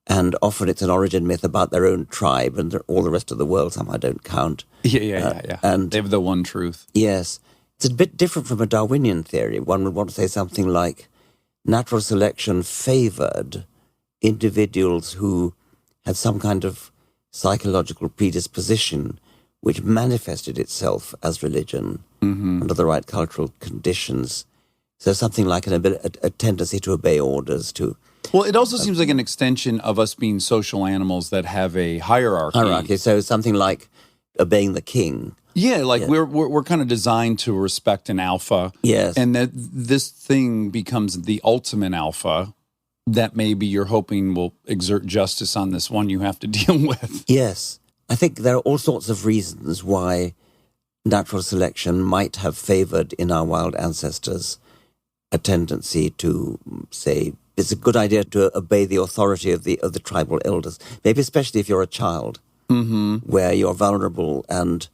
And often it's an origin myth about their own tribe, and all the rest of the world somehow don't count. Yeah. And they have the one truth. Yes. It's a bit different from a Darwinian theory. One would want to say something like natural selection favored individuals who had some kind of psychological predisposition which manifested itself as religion under the right cultural conditions. So something like a tendency to obey orders, to... Well, it also seems like an extension of us being social animals that have a hierarchy. So something like obeying the king. Yeah, we're kind of designed to respect an alpha. Yes. And that this thing becomes the ultimate alpha that maybe you're hoping will exert justice on this one you have to deal with. Yes. I think there are all sorts of reasons why natural selection might have favored in our wild ancestors a tendency to say it's a good idea to obey the authority of the tribal elders, maybe especially if you're a child, where you're vulnerable and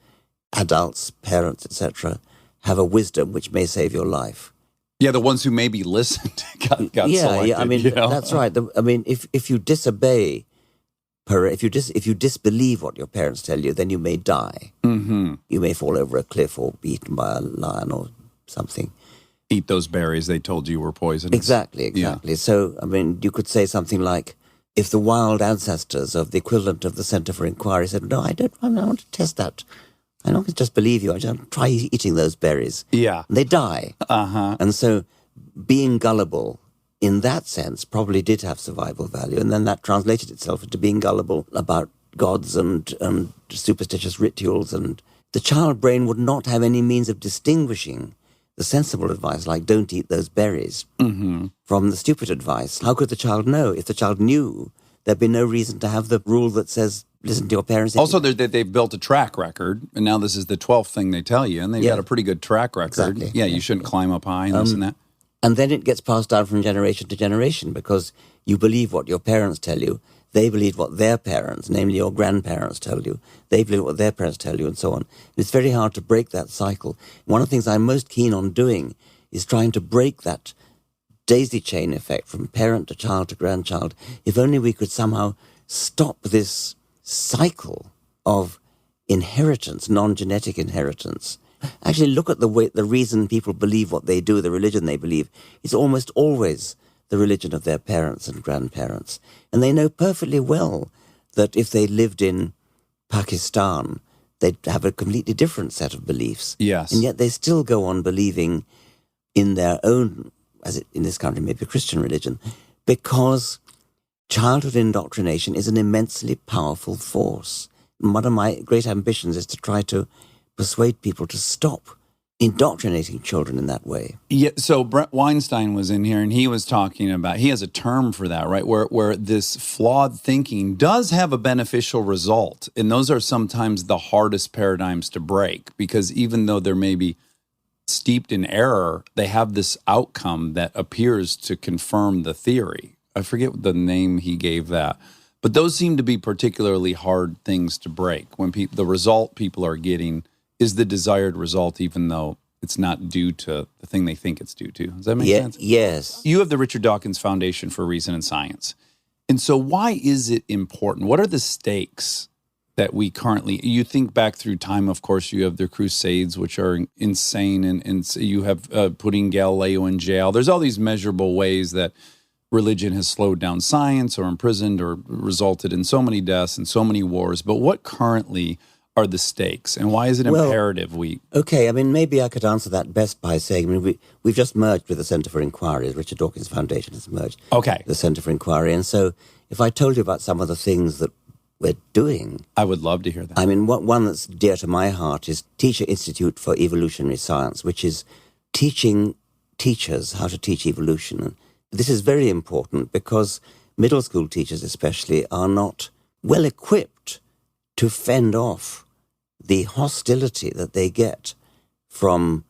adults, parents, etc., have a wisdom which may save your life. Yeah, the ones who maybe listened got selected. Yeah, I mean, that's right. If you disobey if you disbelieve what your parents tell you, then you may die. Mm-hmm. You may fall over a cliff or be eaten by a lion or something. Eat those berries they told you were poisonous. Exactly. Yeah. So, I mean, you could say something like, if the wild ancestors of the equivalent of the Centre for Inquiry said, no, I want to test that. I don't just believe you. I just try eating those berries. Yeah. They die. Uh-huh. And so being gullible in that sense probably did have survival value. And then that translated itself into being gullible about gods and superstitious rituals. And the child brain would not have any means of distinguishing the sensible advice, like don't eat those berries, from the stupid advice. How could the child know? If the child knew, there'd be no reason to have the rule that says, listen to your parents. Also, they've built a track record, and now this is the 12th thing they tell you, and they've got a pretty good track record. Exactly. Yeah, you shouldn't climb up high and this and that. And then it gets passed down from generation to generation because you believe what your parents tell you. They believe what their parents, namely your grandparents, tell you. They believe what their parents tell you, and so on. It's very hard to break that cycle. One of the things I'm most keen on doing is trying to break that daisy chain effect from parent to child to grandchild. If only we could somehow stop this cycle of inheritance, non-genetic inheritance. Actually, look at the reason people believe what they do, the religion they believe. It's almost always the religion of their parents and grandparents. And they know perfectly well that if they lived in Pakistan, they'd have a completely different set of beliefs. Yes. And yet they still go on believing in their own, as it, in this country, maybe Christian religion, because childhood indoctrination is an immensely powerful force. And one of my great ambitions is to try to persuade people to stop indoctrinating children in that way. Yeah, so Brett Weinstein was in here, and he was talking about, he has a term for that, right, where this flawed thinking does have a beneficial result, and those are sometimes the hardest paradigms to break, because even though they're maybe steeped in error, they have this outcome that appears to confirm the theory. I forget the name he gave that, but those seem to be particularly hard things to break, when the result people are getting is the desired result, even though it's not due to the thing they think it's due to. Does that make sense? Yes. You have the Richard Dawkins Foundation for Reason and Science. And so why is it important? What are the stakes that we currently, you think back through time, of course, you have the Crusades, which are insane, and you have putting Galileo in jail. There's all these measurable ways that religion has slowed down science or imprisoned or resulted in so many deaths and so many wars. But what currently are the stakes, and why is it imperative we... Okay, I mean, maybe I could answer that best by saying, I mean, we've just merged with the Centre for Inquiry. The Richard Dawkins Foundation has merged the Centre for Inquiry. And so if I told you about some of the things that we're doing... I would love to hear that. I mean, one that's dear to my heart is Teacher Institute for Evolutionary Science, which is teaching teachers how to teach evolution. And this is very important because middle school teachers especially are not well equipped to fend off the hostility that they get from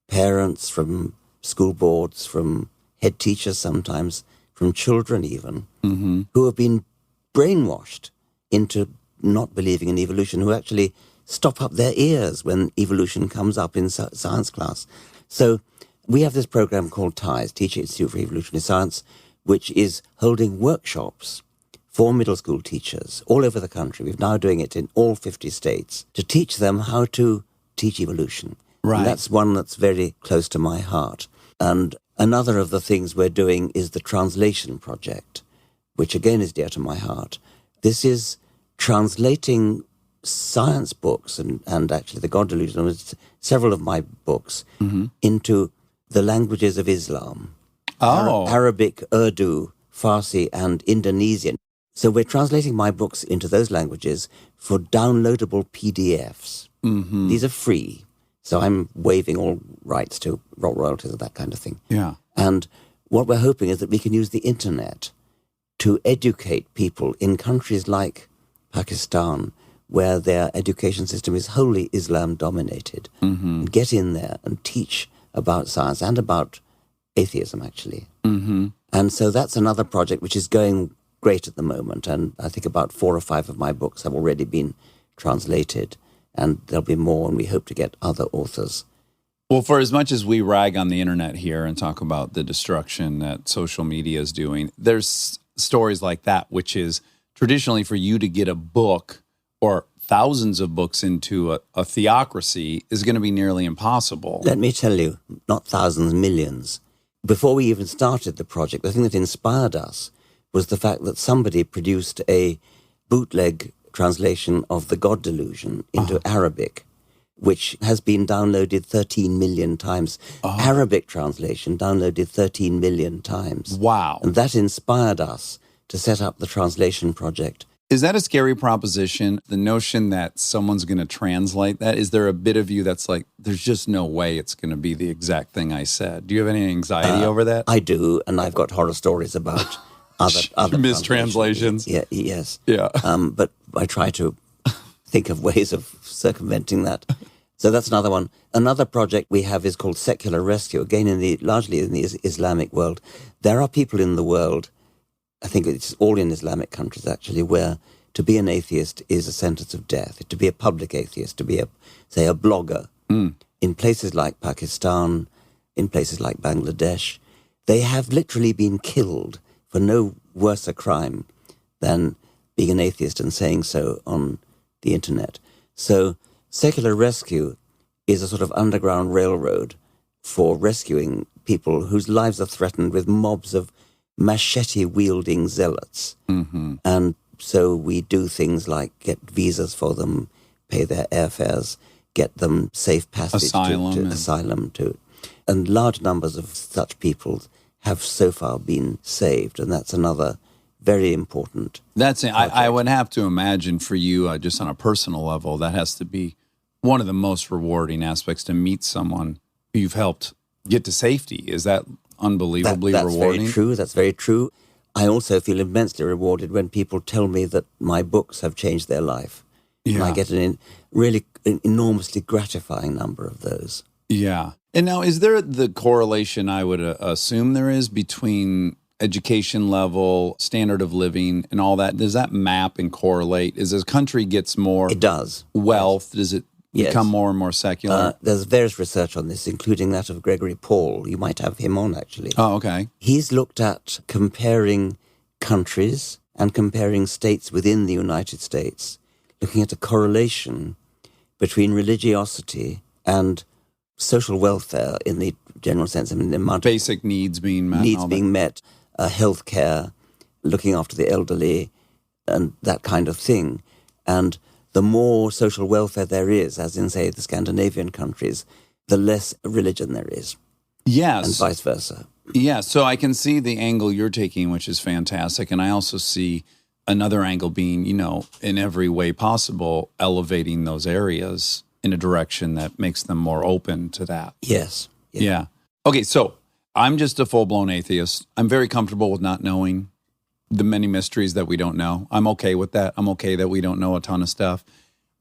parents, from school boards, from head teachers sometimes, from children even, who have been brainwashed into not believing in evolution, who actually stop up their ears when evolution comes up in science class. So we have this program called TIES, Teacher Institute for Evolutionary Science, which is holding workshops for middle school teachers all over the country. We're now doing it in all 50 states to teach them how to teach evolution. Right. And that's one that's very close to my heart. And another of the things we're doing is the translation project, which again is dear to my heart. This is translating science books and actually the God Delusion, several of my books, into the languages of Islam. Arabic, Urdu, Farsi, and Indonesian. So we're translating my books into those languages for downloadable PDFs. These are free, so I'm waiving all rights to royalties and that kind of thing. Yeah. And what we're hoping is that we can use the internet to educate people in countries like Pakistan, where their education system is wholly Islam-dominated, and get in there and teach about science and about atheism, actually. And so that's another project which is going great at the moment, and I think about 4 or 5 of my books have already been translated, and there'll be more, and we hope to get other authors. Well, for as much as we rag on the internet here and talk about the destruction that social media is doing, there's stories like that, which is traditionally for you to get a book or thousands of books into a theocracy is going to be nearly impossible. Let me tell you, not thousands, millions. Before we even started the project, the thing that inspired us was the fact that somebody produced a bootleg translation of The God Delusion into Arabic, which has been downloaded 13 million times. Arabic translation downloaded 13 million times. Wow. And that inspired us to set up the translation project. Is that a scary proposition? The notion that someone's going to translate that? Is there a bit of you that's like, there's just no way it's going to be the exact thing I said? Do you have any anxiety over that? I do, and I've got horror stories about other mistranslations. Yeah, yes. Yeah. But I try to think of ways of circumventing that. So that's another one. Another project we have is called Secular Rescue, again, largely in the Islamic world. There are people in the world, I think it's all in Islamic countries actually, where to be an atheist is a sentence of death. To be a public atheist, to be a blogger. In places like Pakistan, in places like Bangladesh, they have literally been killed for no worse a crime than being an atheist and saying so on the internet. So Secular Rescue is a sort of underground railroad for rescuing people whose lives are threatened with mobs of machete-wielding zealots. And so we do things like get visas for them, pay their airfares, get them safe passage asylum to. And large numbers of such people have so far been saved, and that's another very important That's it. I would have to imagine for you, just on a personal level, that has to be one of the most rewarding aspects to meet someone who you've helped get to safety. Is that unbelievably rewarding? That's very true. That's very true. I also feel immensely rewarded when people tell me that my books have changed their life. Yeah. And I get an enormously gratifying number of those. Yeah. And now, is there the correlation I would assume there is between education level, standard of living, and all that? Does that map and correlate? As a country gets more It does. wealth, does it become more and more secular? There's various research on this, including that of Gregory Paul. You might have him on, actually. Oh, okay. He's looked at comparing countries and comparing states within the United States, looking at a correlation between religiosity and social welfare in the general sense. I mean, the amount of Basic needs being met. needs being met, health care, looking after the elderly, and that kind of thing. And the more social welfare there is, as in, say, the Scandinavian countries, the less religion there is, Yes. and vice versa. Yeah, so I can see the angle you're taking, which is fantastic. And I also see another angle being, in every way possible, elevating those areas in a direction that makes them more open to that. Yes. Yeah. Okay, so I'm just a full-blown atheist. I'm very comfortable with not knowing the many mysteries that we don't know. I'm okay with that. I'm okay that we don't know a ton of stuff.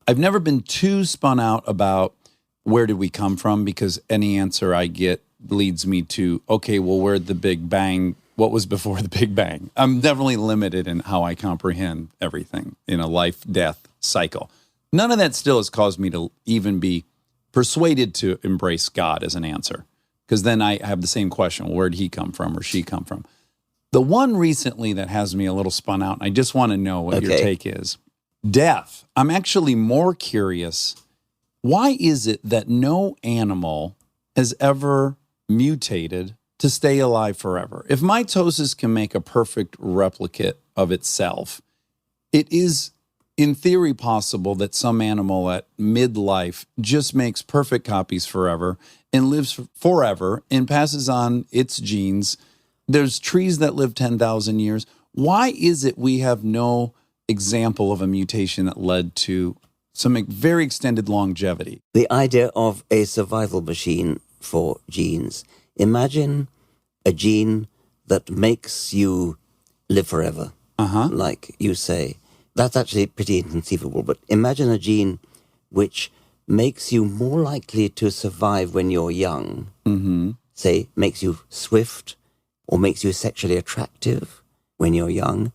I've never been too spun out about where did we come from, because any answer I get leads me to, okay, well, where'd the Big Bang, what was before the Big Bang? I'm definitely limited in how I comprehend everything in a life-death cycle. None of that still has caused me to even be persuaded to embrace God as an answer, because then I have the same question, where'd he come from or she come from? The one recently that has me a little spun out, and I just want to know what your take is. Death. I'm actually more curious, why is it that no animal has ever mutated to stay alive forever? If mitosis can make a perfect replicate of itself, it is in theory possible that some animal at midlife just makes perfect copies forever and lives forever and passes on its genes. There's trees that live 10,000 years. Why is it we have no example of a mutation that led to some very extended longevity? The idea of a survival machine for genes. Imagine a gene that makes you live forever, like you say. That's actually pretty inconceivable, but imagine a gene which makes you more likely to survive when you're young, say, makes you swift, or makes you sexually attractive when you're young,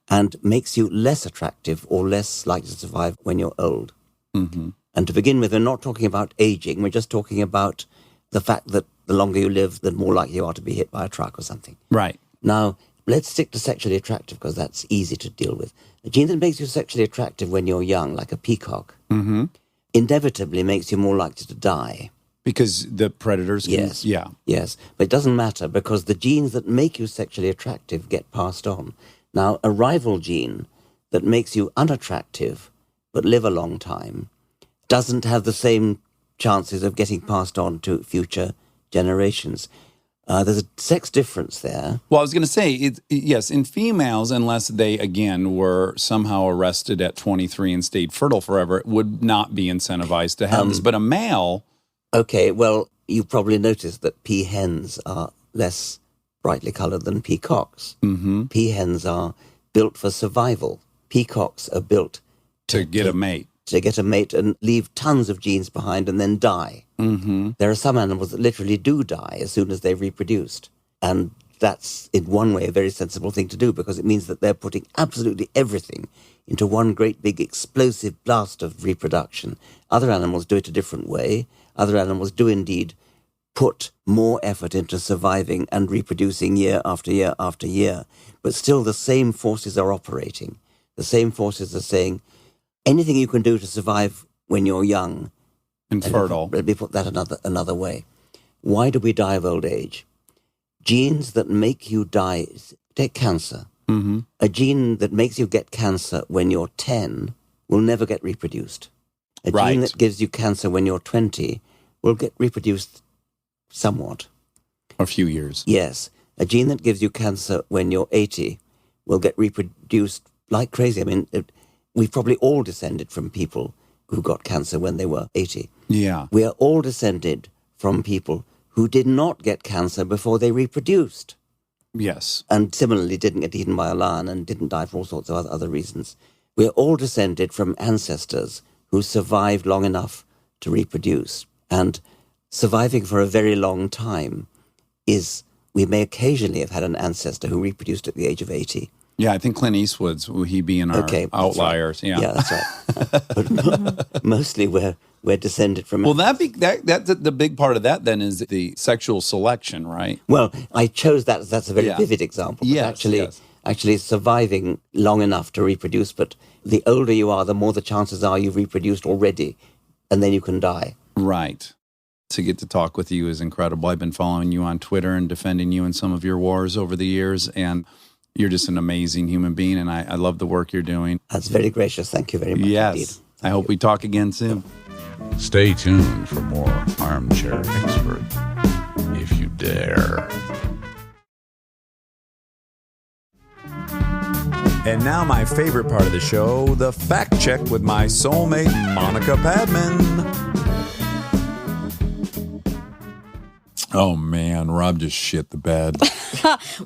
and makes you less attractive or less likely to survive when you're old. And to begin with, we're not talking about aging, we're just talking about the fact that the longer you live, the more likely you are to be hit by a truck or something. Right. Now, let's stick to sexually attractive because that's easy to deal with. A gene that makes you sexually attractive when you're young, like a peacock, inevitably makes you more likely to die. Because the predators can, Yes. yeah. Yes, but it doesn't matter because the genes that make you sexually attractive get passed on. Now, a rival gene that makes you unattractive but live a long time doesn't have the same chances of getting passed on to future generations. There's a sex difference there. Well, I was going to say, yes, in females, unless they, again, were somehow arrested at 23 and stayed fertile forever, it would not be incentivized to have this. But a male... Okay, well, you probably noticed that peahens are less brightly colored than peacocks. Mm-hmm. Peahens are built for survival. Peacocks are built To get a mate. to get a mate and leave tons of genes behind and then die. Mm-hmm. There are some animals that literally do die as soon as they've reproduced. And that's, in one way, a very sensible thing to do because it means that they're putting absolutely everything into one great big explosive blast of reproduction. Other animals do it a different way. Other animals do indeed put more effort into surviving and reproducing year after year after year. But still the same forces are operating. The same forces are saying, anything you can do to survive when you're young. And fertile. Let me put that another way. Why do we die of old age? Genes that make you die, take cancer. Mm-hmm. A gene that makes you get cancer when you're 10 will never get reproduced. A Right. gene that gives you cancer when you're 20 will get reproduced somewhat. A few years. Yes. A gene that gives you cancer when you're 80 will get reproduced like crazy. I mean, we've probably all descended from people who got cancer when they were 80. Yeah. We are all descended from people who did not get cancer before they reproduced. Yes. And similarly didn't get eaten by a lion and didn't die for all sorts of other reasons. We are all descended from ancestors who survived long enough to reproduce. And surviving for a very long time is, we may occasionally have had an ancestor who reproduced at the age of 80. Yeah, I think Clint Eastwood's, will he be in our Okay, that's outliers? right. Yeah. Yeah, that's right. But mostly we're descended from... Well, that's the big part of that then is the sexual selection, right? Well, I chose that. That's a very Yeah. vivid example. Yes, But yes. actually surviving long enough to reproduce, but the older you are, the more the chances are you've reproduced already, and then you can die. Right. To get to talk with you is incredible. I've been following you on Twitter and defending you in some of your wars over the years, and you're just an amazing human being, and I love the work you're doing. That's very gracious. Thank you very much indeed. Yes. I hope we talk again soon. Stay tuned for more Armchair Expert, if you dare. And now my favorite part of the show, the fact check with my soulmate, Monica Padman. Oh, man, Rob just shit the bed.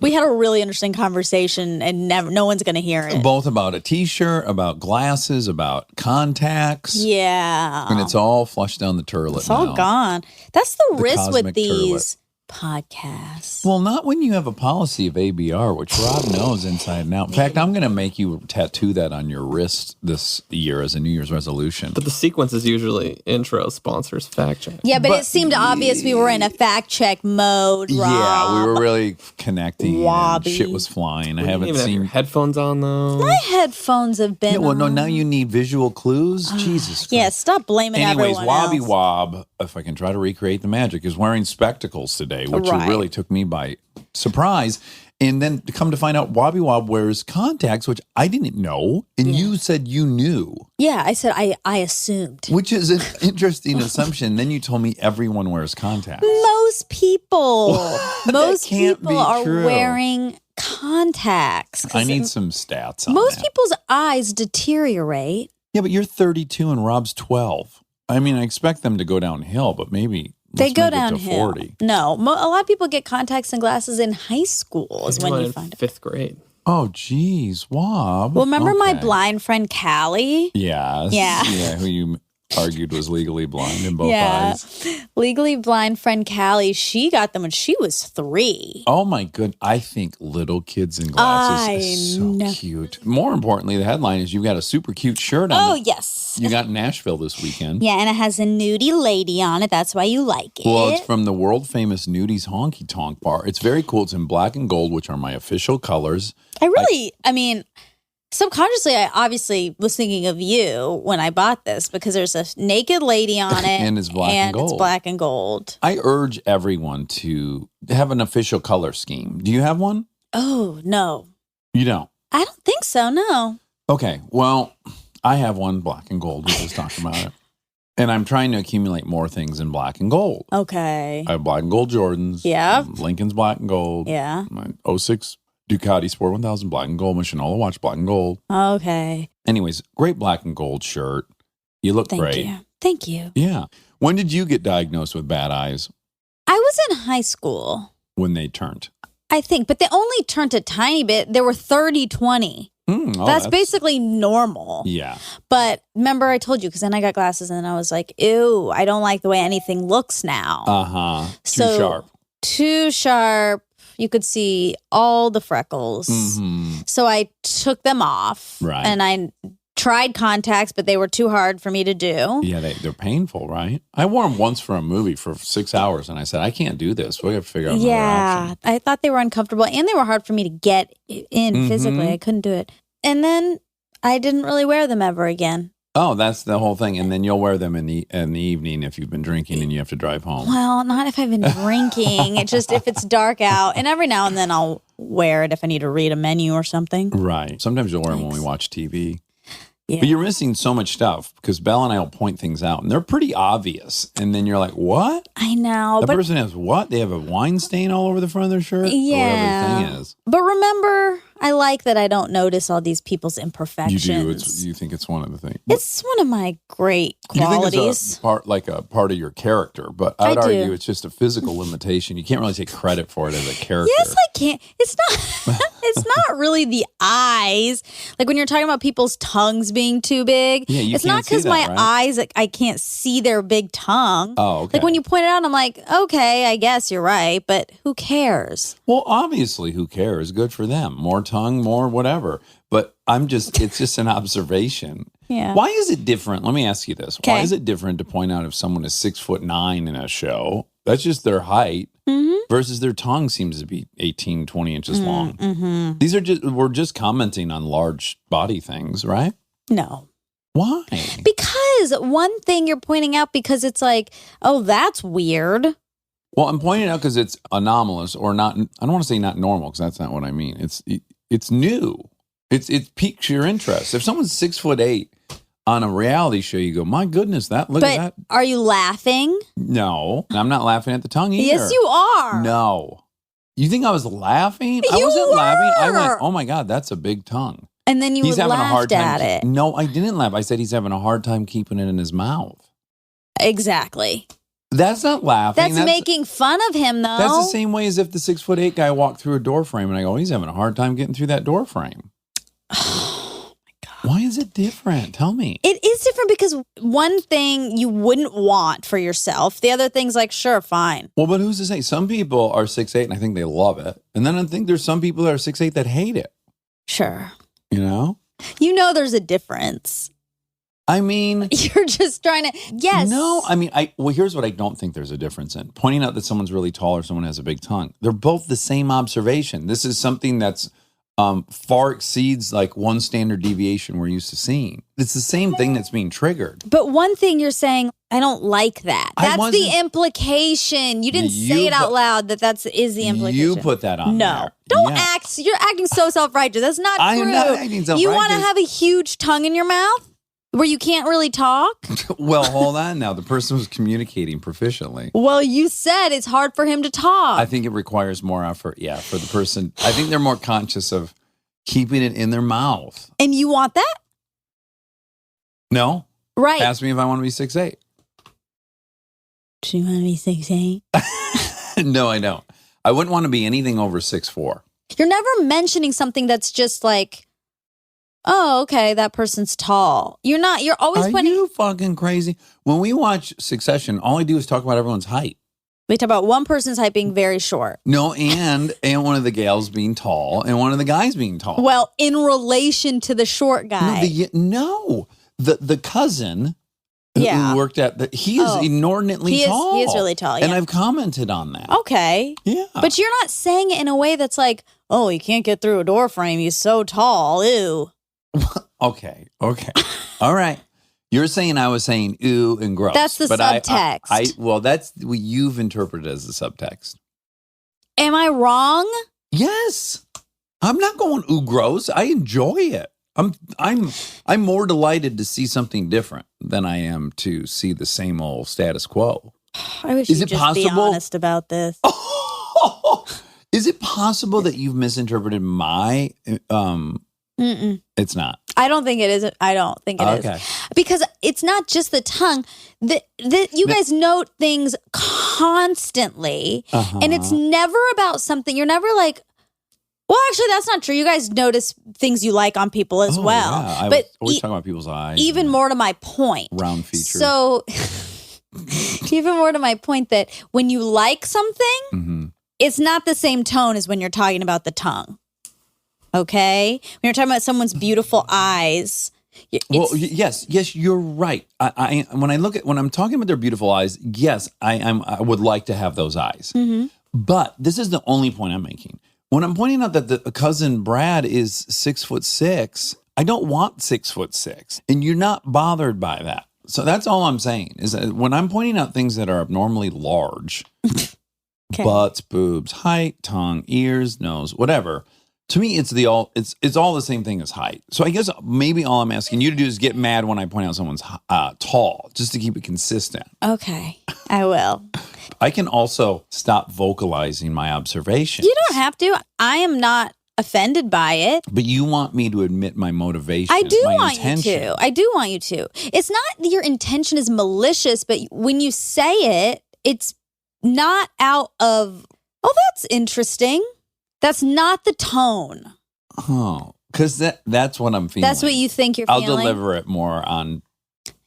We had a really interesting conversation, and no one's going to hear it. Both about a T-shirt, about glasses, about contacts. Yeah. And it's all flushed down the turlet It's all now. gone. That's the risk cosmic with these podcasts. Well, not when you have a policy of ABR, which Rob knows inside and out. In fact, I'm going to make you tattoo that on your wrist this year as a New Year's resolution. But the sequence is usually intro, sponsors, fact check. Yeah, but it seemed obvious we were in a fact check mode, Rob. Yeah, we were really connecting. And Wobby. shit was flying. I You haven't even have your seen. headphones on though. My headphones have been Yeah, well, no, on. now you need visual clues. Jesus Christ. Yeah, stop blaming Anyways, everyone Wobby else. Wob, if I can try to recreate the magic, is wearing spectacles today, which Right. really took me by surprise. And then to come to find out, Wobby Wob wears contacts, which I didn't know. And you said you knew, Yeah, I said I assumed. which is an interesting assumption. Then you told me everyone wears contacts. Most people, most can't be people are true. wearing contacts. 'Cause I need some stats on most that. people's eyes deteriorate. Yeah, but you're 32 and Rob's 12. I mean, I expect them to go downhill, but maybe They let's go make it to downhill. 40. No, a lot of people get contacts and glasses in high school is when Mine you in find it. 5th grade. Oh, geez, Wob. Well, remember my Okay. blind friend Callie? Yes. Yeah. Yeah, who you argued was legally blind in both Yeah. eyes. Legally blind friend Callie, she got them when she was 3. Oh my good! I think little kids in glasses I is so know. cute. More importantly, the headline is you've got a super cute shirt on. Oh, it. yes. You got in Nashville this weekend. Yeah, and it has a nudie lady on it. That's why you like it. Well, it's from the world famous Nudie's Honky Tonk Bar. It's very cool. It's in black and gold, which are my official colors. I mean, subconsciously, I obviously was thinking of you when I bought this because there's a naked lady on it. And it's black and gold. It's black and gold. I urge everyone to have an official color scheme. Do you have one? Oh, no. You don't? I don't think so, no. Okay. Well, I have one black and gold. We just talked about it. And I'm trying to accumulate more things in black and gold. Okay. I have black and gold Jordans. Yeah. Lincoln's black and gold. Yeah. My 06 Ducati Sport 1000 black and gold. My Shinola watch black and gold. Okay. Anyways, great black and gold shirt. You look Thank great. you. Thank you. Yeah. When did you get diagnosed with bad eyes? I was in high school, When they turned? I think, but they only turned a tiny bit. They were 30/20. That's basically normal. Yeah. But remember I told you, because then I got glasses and then I was like, ew, I don't like the way anything looks now. Uh-huh. Too So- sharp. Too sharp. You could see all the freckles. Mm-hmm. So I took them off. Right. And I tried contacts, but they were too hard for me to do. Yeah, they're painful, right? I wore them once for a movie for 6 hours, and I said, I can't do this. We have to figure out another Yeah. option. I thought they were uncomfortable and they were hard for me to get in physically. I couldn't do it. And then I didn't really wear them ever again. Oh, that's the whole thing. And then you'll wear them in the evening if you've been drinking and you have to drive home. Well, not if I've been drinking. It's just if it's dark out. And every now and then I'll wear it if I need to read a menu or something. Right. Sometimes you'll wear them when we watch TV. Yeah. But you're missing so much stuff because Belle and I will point things out and they're pretty obvious. And then you're like, what? I know. The But person has what? They have a wine stain all over the front of their shirt? Or Yeah. whatever the thing is. But remember, I like that I don't notice all these people's You imperfections. do. You think it's one of the things. It's one of my great You think qualities. it's a part of your character, but I I'd do. argue it's just a physical limitation. You can't really take credit for it as a character. Yes, I can't. It's not. It's not really the eyes. Like when you're talking about people's tongues being too big. Yeah, you it's not can't see because that, my right? eyes. Like, I can't see their big tongue. Oh, okay. Like when you point it out, I'm like, okay, I guess you're right, but who cares? Well, obviously, who cares? Good for them. More tongue, more whatever. But it's just an observation. Yeah. Why is it different? Let me ask you this. Why Okay. is it different to point out if someone is 6'9" in a show? That's just their height versus their tongue seems to be 18, 20 inches long. Mm-hmm. These are we're just commenting on large body things, right? No. Why? Because one thing you're pointing out because it's like, oh, that's weird. Well, I'm pointing out because it's anomalous or not. I don't want to say not normal because that's not what I mean. It's new. It piques your interest. If someone's 6'8" on a reality show, you go, my goodness, look at But that. are you laughing? No, I'm not laughing at the tongue either. Yes, you are. No. You think I was laughing? I You wasn't laughing. I were. went, oh my God, that's a big tongue. And then you He's having a hard laughed time. at it. No, I didn't laugh. I said he's having a hard time keeping it in his mouth. Exactly. That's not laughing. That's making fun of him, though. That's the same way as if the 6'8" guy walked through a door frame and I go, he's having a hard time getting through that door frame. Oh my God. Why is it different? Tell me. It is different because one thing you wouldn't want for yourself. The other thing's like, sure, fine. Well, but who's to say? Some people are 6'8" and I think they love it. And then I think there's some people that are 6'8" that hate it. Sure. You know? You know there's a difference. I mean, You're just trying to, yes. no, I mean, here's what I don't think there's a difference in. Pointing out that someone's really tall or someone has a big tongue. They're both the same observation. This is something that's far exceeds like one standard deviation we're used to seeing. It's the same thing that's being triggered. But one thing you're saying, I don't like that. I That's the wasn't- implication. You didn't You say it out put- loud is the implication. You put that on No. there. Don't Yeah. act. You're acting so self-righteous. That's not I am true. not acting You want to self-righteous. have a huge tongue in your mouth where you can't really talk? Well, hold on now. The person was communicating proficiently. Well, you said it's hard for him to talk. I think it requires more effort, yeah, for the person. I think they're more conscious of keeping it in their mouth. And you want that? No? Right. Ask me if I want to be 6'8". Do you want to be 6'8"? No, I don't. I wouldn't want to be anything over 6'4". You're never mentioning something that's just like, oh, okay, that person's tall. You're always Are pointing. you fucking crazy? When we watch Succession, all I do is talk about everyone's height. We talk about one person's height being very short. No, and one of the gals being tall and one of the guys being tall. Well, in relation to the short guy. The cousin Yeah. who worked at he is inordinately tall. He is really tall, And yeah. I've commented on that. Okay. Yeah. But you're not saying it in a way that's like, oh, he can't get through a door frame. He's so tall. Ew. Okay. All right. You're saying I was saying ooh and gross. That's the but subtext. Well, that's what you've interpreted as the subtext. Am I wrong? Yes. I'm not going ooh gross. I enjoy it. I'm more delighted to see something different than I am to see the same old status quo. I wish Is you'd it just be possible? honest about this. Is it possible that you've misinterpreted my Mm-mm. It's not. I don't think it is. I don't think it is. Okay. Because it's not just the tongue. You guys note things constantly, and it's never about something. You're never like, well, actually, that's not true. You guys notice things you like on people as well. Yeah. But always talking about people's eyes. even and more to my point. round features. So, even more to my point that when you like something, Mhm. it's not the same tone as when you're talking about the tongue. Okay? When you're talking about someone's beautiful eyes. Well, yes, you're right. When I'm talking about their beautiful eyes, yes, I would like to have those eyes. Mm-hmm. But this is the only point I'm making. When I'm pointing out that the cousin Brad is 6'6", I don't want 6'6", and you're not bothered by that. So that's all I'm saying is that when I'm pointing out things that are abnormally large, Okay. butts, boobs, height, tongue, ears, nose, whatever. To me, it's all the same thing as height. So I guess maybe all I'm asking you to do is get mad when I point out someone's tall, just to keep it consistent. Okay, I will. I can also stop vocalizing my observations. You don't have to. I am not offended by it. But you want me to admit my motivation. I do my want intention. you to. I do want you to. It's not that your intention is malicious, but when you say it, it's not out of, oh, that's interesting. That's not the tone. Oh, because that's what I'm feeling. That's what you think you're I'll feeling. deliver it more on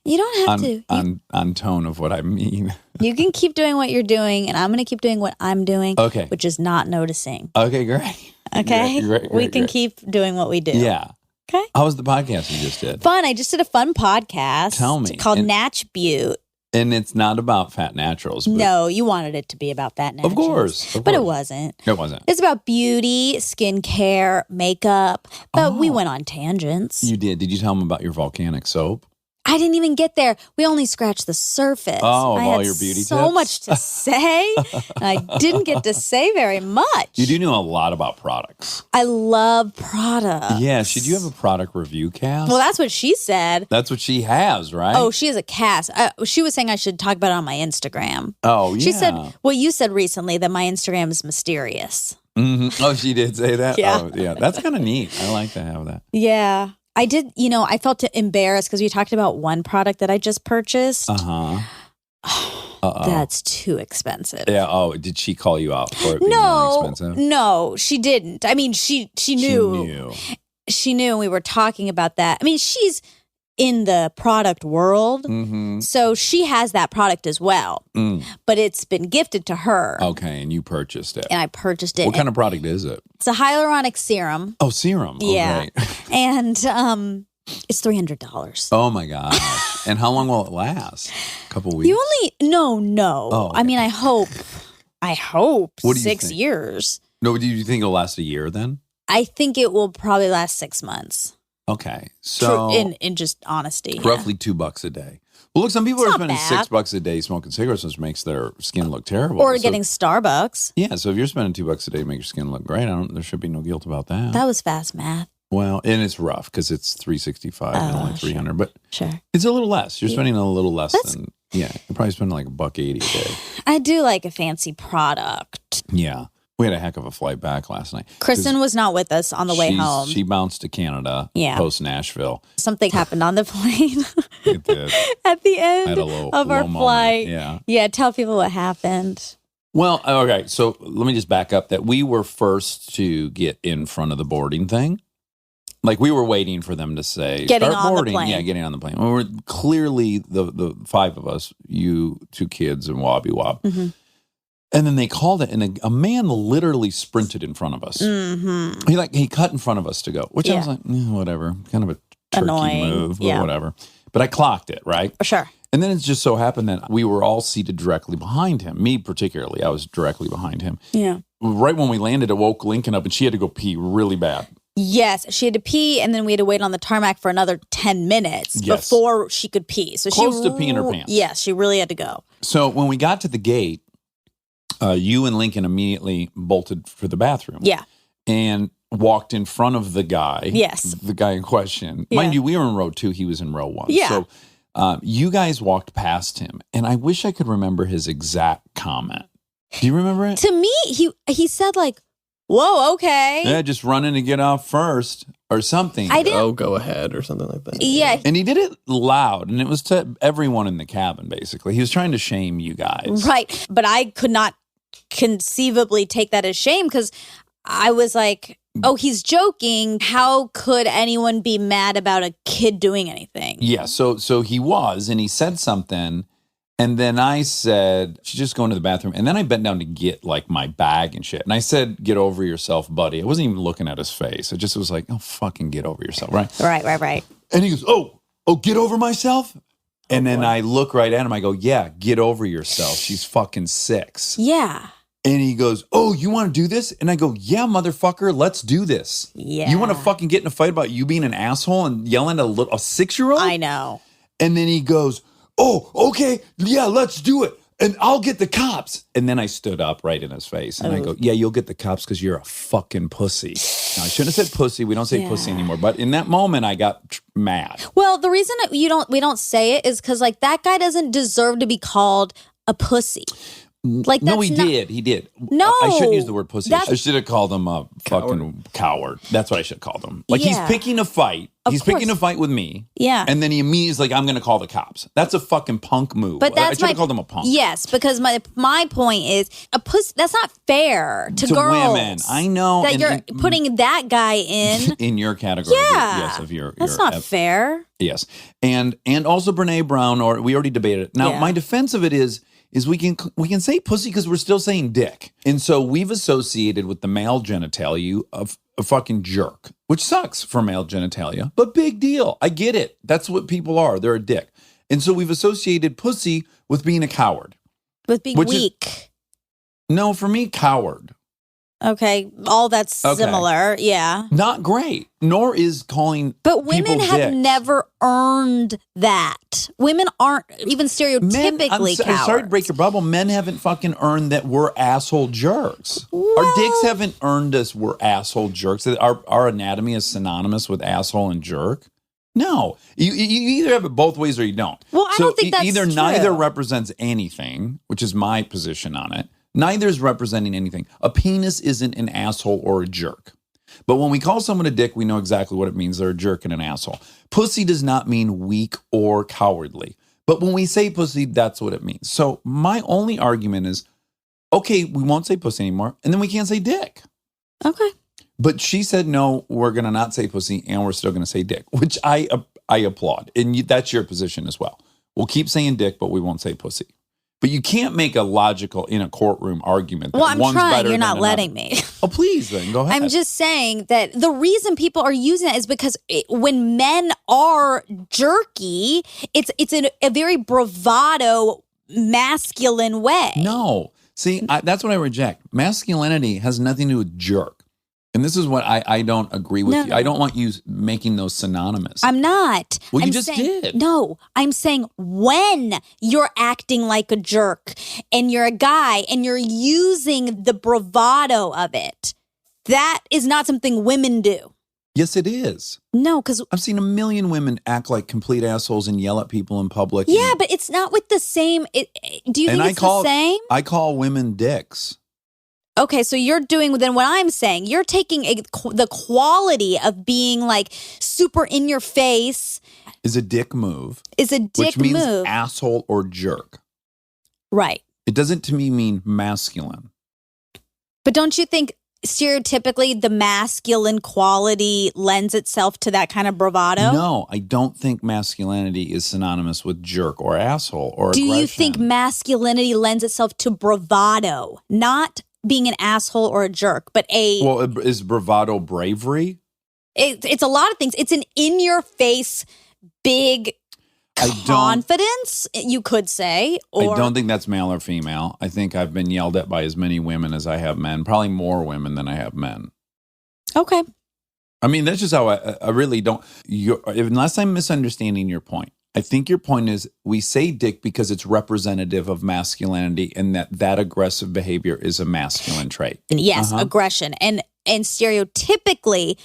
You don't have to. on tone of what I mean. You can keep doing what you're doing, and I'm going to keep doing what I'm doing, Okay. which is not noticing. Okay, great. Okay? Great, We can great. keep doing what we do. Yeah. Okay? How was the podcast you just did? Fun. I just did a fun podcast. Tell me. Called And- Natch Butte. And it's not about fat naturals. But No, you wanted it to be about that. Of course. But it wasn't. It wasn't. It's about beauty, skincare, makeup. But we Oh. went on tangents. You did. Did you tell them about your volcanic soap? I didn't even get there. We only scratched the surface. Oh, of I all had your beauty so tips? much to say. And I didn't get to say very much. You do know a lot about products. I love products. Yeah. Should you have a product review cast? Well, that's what she said. That's what she has, right? Oh, she has a cast. She was saying I should talk about it on my Instagram. Oh, yeah. She said what you said recently, that my Instagram is mysterious. Mhm. Oh, she did say that? Yeah. Oh, yeah. That's kind of neat. I like to have that. Yeah. I did, I felt embarrassed because we talked about one product that I just purchased. Uh-huh. Uh-oh. That's too expensive. Yeah. Oh, did she call you out for it being really No, expensive? no, she didn't. I mean, she knew. She knew, and we were talking about that. I mean, she's in the product world, Mm-hmm. so she has that product as well. Mm. But it's been gifted to her, Okay, and you purchased it. and I purchased it. What kind of product is it? It's a hyaluronic serum, Oh, serum. Oh, Yeah. great. and it's $300. Oh, my gosh. And how long will it last? A couple weeks? You only no. Oh, okay. I mean, I hope What do you 6 think? years. No, do you think it'll last a year then? I think it will probably last 6 months. Okay. So in just honesty, yeah. roughly $2 a day. Well, look, some people It's are not spending bad. $6 a day smoking cigarettes, which makes their skin look terrible. Or So- getting Starbucks. Yeah, so if you're spending $2 a day to make your skin look great, there should be no guilt about that. That was fast math. Well, and it's rough because it's $365 and only sure. $300, but Sure. it's a little less. You're spending a little less That's- than you're probably spending like $1.80 a day. I do like a fancy product. Yeah, we had a heck of a flight back last night. Kristen was not with us on the way home. She bounced to Canada. Yeah. Post Nashville. Something happened on the plane It did. at the I had end a low, of our low moment. flight. Yeah. Yeah, tell people what happened. Well, okay. So let me just back up that we were first to get in front of the boarding thing. Like we were waiting for them to say Getting start on the boarding. plane. Yeah, getting on the plane. We were clearly the five of us, you, two kids, and Wobby Wob. Mm-hmm. And then they called it, and a man literally sprinted in front of us. Mm-hmm. He cut in front of us to go, which I was like, whatever, kind of a turkey Annoying. move, but Yeah. whatever. But I clocked it, right? Sure. And then it just so happened that we were all seated directly behind him. Me particularly, I was directly behind him. Yeah. Right when we landed, it woke Lincoln up, and she had to go pee really bad. Yes, she had to pee, and then we had to wait on the tarmac for another 10 minutes Yes. before she could pee. So Close she to peeing her pants. Yes, she really had to go. So when we got to the gate, you and Lincoln immediately bolted for the bathroom. Yeah. And walked in front of the guy. Yes. The guy in question. Yeah. Mind you, we were in row 2. He was in row 1. Yeah. So you guys walked past him, and I wish I could remember his exact comment. Do you remember it? To me, he said like, "Whoa, okay." Yeah, just running to get off first or something. I didn't. Oh, go ahead or something like that. Yeah. And he did it loud, and it was to everyone in the cabin, basically. He was trying to shame you guys. Right. But I could not conceivably take that as shame because I was like, oh, he's joking. How could anyone be mad about a kid doing anything? Yeah, so he was, and he said something, and then I said, she's just going to the bathroom. And then I bent down to get like my bag and shit. And I said, get over yourself, buddy. I wasn't even looking at his face. I just was like, oh, fucking get over yourself, right? Right. And he goes, oh, get over myself? And then I look right at him. I go, yeah, get over yourself. She's fucking 6. Yeah. And he goes, oh, you want to do this? And I go, yeah, motherfucker, let's do this. Yeah. You want to fucking get in a fight about you being an asshole and yelling at a 6-year-old? I know. And then he goes, oh, okay, yeah, let's do it. And I'll get the cops. And then I stood up right in his face. And I go, yeah, you'll get the cops because you're a fucking pussy. Now, I shouldn't have said pussy. We don't say pussy anymore. But in that moment, I got mad. Well, the reason that we don't say it is because like that guy doesn't deserve to be called a pussy. Like No, that's he not- did. He did. No, I shouldn't use the word pussy. that's- I should have called him a fucking coward. That's what I should have called him. Like he's Yeah. picking a fight. Of He's course. picking a fight with me. Yeah. And then he immediately is like, I'm going to call the cops. That's a fucking punk move. But I that's should have called him a punk. Yes, because my point is a pussy. That's not fair to To girls. women. I know. that and- you're and- putting that guy in. in your category. Yeah, Yes, of your. that's your not fair. Yes, and also Brene Brown, or we already debated it. Now, Yeah. my defense of it is we can say pussy because we're still saying dick, and so we've associated with the male genitalia of a fucking jerk, which sucks for male genitalia, but big deal. I get it. That's what people are. They're a dick, and so we've associated pussy with being a coward. With being Which is- weak. No, for me, coward. Okay, all that's Okay. similar. Yeah. Not great, nor is calling But women people have dicks. never earned that. Women aren't even stereotypically I'm sorry to cowards. break your bubble. Men haven't fucking earned that we're asshole jerks. Our dicks haven't earned us we're asshole jerks. That our anatomy is synonymous with asshole and jerk. No, you either have it both ways or you don't. Well, I don't think that's either true. neither represents anything, which is my position on it. Neither is representing anything. A penis isn't an asshole or a jerk. But when we call someone a dick, we know exactly what it means. They're a jerk and an asshole. Pussy does not mean weak or cowardly. But when we say pussy, that's what it means. So my only argument is, okay, we won't say pussy anymore, and then we can't say dick. Okay. But she said, no, we're going to not say pussy, and we're still going to say dick, which I applaud. And that's your position as well. We'll keep saying dick, but we won't say pussy. But you can't make a logical, in a courtroom argument that Well, I'm one's trying. better You're than not letting another. me. Oh, please, then, go ahead. I'm just saying that the reason people are using it is because when men are jerky, it's a very bravado, masculine way. No. See, that's what I reject. Masculinity has nothing to do with jerk. And this is what I don't agree with No, you. no. I don't want you making those synonymous. I'm not. Well, you I'm just saying, did. No, I'm saying when you're acting like a jerk and you're a guy and you're using the bravado of it, that is not something women do. Yes, it is. No, because I've seen a million women act like complete assholes and yell at people in public. yeah, but it's not with the same. Do you think it's the same? I call women dicks. Okay, so you're doing then what I'm saying. You're taking the quality of being like super in your face Is a dick move. is a dick which means move. asshole or jerk. Right. It doesn't to me mean masculine. But don't you think stereotypically the masculine quality lends itself to that kind of bravado? No, I don't think masculinity is synonymous with jerk or asshole or Do aggression. you think masculinity lends itself to bravado, not being an asshole or a jerk, but Well, is bravado bravery? it's a lot of things. It's an in-your-face, big confidence, you could say. Or I don't think that's male or female. I think I've been yelled at by as many women as I have men, probably more women than I have men. Okay. I mean, that's just how I really don't. Unless I'm misunderstanding your point. I think your point is we say dick because it's representative of masculinity and that aggressive behavior is a masculine trait. Yes, aggression. And stereotypically,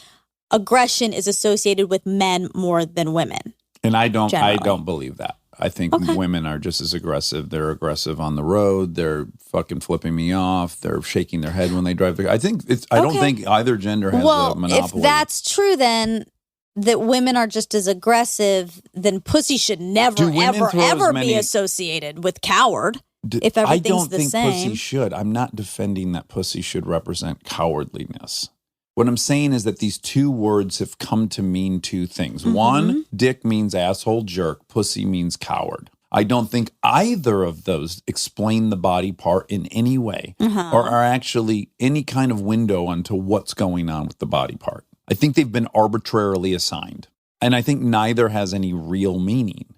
aggression is associated with men more than women. And I don't Generally. believe that. I think women are just as aggressive. They're aggressive on the road. They're fucking flipping me off. They're shaking their head when they drive. I think I don't think either gender has a monopoly. If that's true, then that women are just as aggressive, then pussy should never, Do women ever, throw as ever many- be associated with coward. If I everything's don't the think same. pussy should. I'm not defending that pussy should represent cowardliness. What I'm saying is that these two words have come to mean two things. Mm-hmm. One, dick means asshole jerk. Pussy means coward. I don't think either of those explain the body part in any way or are actually any kind of window onto what's going on with the body part. I think they've been arbitrarily assigned. And I think neither has any real meaning.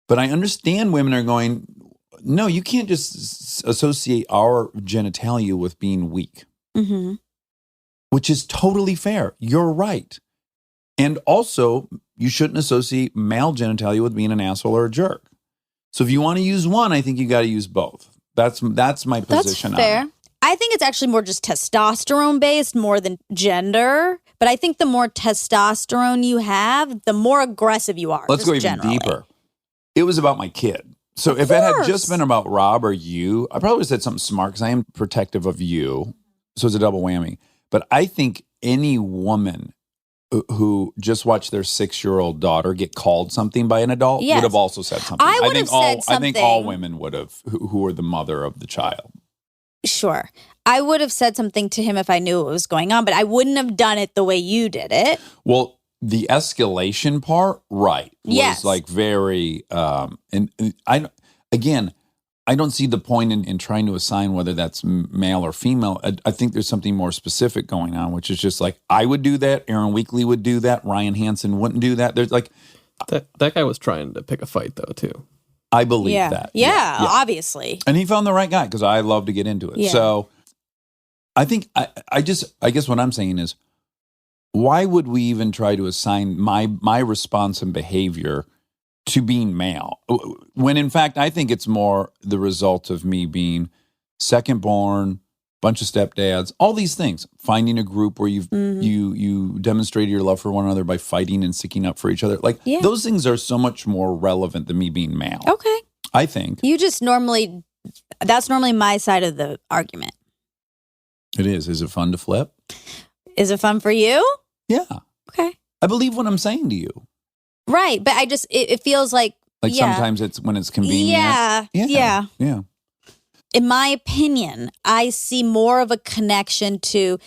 But I understand women are going, no, you can't just associate our genitalia with being weak. Mm-hmm. Which is totally fair. You're right. And also, you shouldn't associate male genitalia with being an asshole or a jerk. So if you want to use one, I think you got to use both. That's my position. That's fair. on it. I think it's actually more just testosterone based more than gender. But I think the more testosterone you have, the more aggressive you are. Let's just go even generally. deeper. It was about my kid. So if it had just been about Rob or you, I probably would have said something smart because I am protective of you. So it's a double whammy. But I think any woman who just watched their 6-year-old daughter get called something by an adult would have also said something. I would think have said I think all something. women would have who were the mother of the child. Sure. I would have said something to him if I knew what was going on, but I wouldn't have done it the way you did it. Well, the escalation part, right, was Yes. like very, and I don't see the point in trying to assign whether that's male or female. I think there's something more specific going on, which is just like, I would do that, Aaron Weekly would do that, Ryan Hansen wouldn't do that. There's like, That guy was trying to pick a fight, though, too. I believe Yeah. that. Yeah, obviously. And he found the right guy because I love to get into it. Yeah. So I think, I guess what I'm saying is, why would we even try to assign my response and behavior to being male? When in fact, I think it's more the result of me being second born, bunch of stepdads, all these things, finding a group where you demonstrated your love for one another by fighting and sticking up for each other. Like those things are so much more relevant than me being male. Okay. I think. You just that's normally my side of the argument. It is. Is it fun to flip? Is it fun for you? Yeah. Okay. I believe what I'm saying to you. Right. But it feels like Sometimes it's when it's convenient. Yeah. Yeah. In my opinion, I see more of a connection to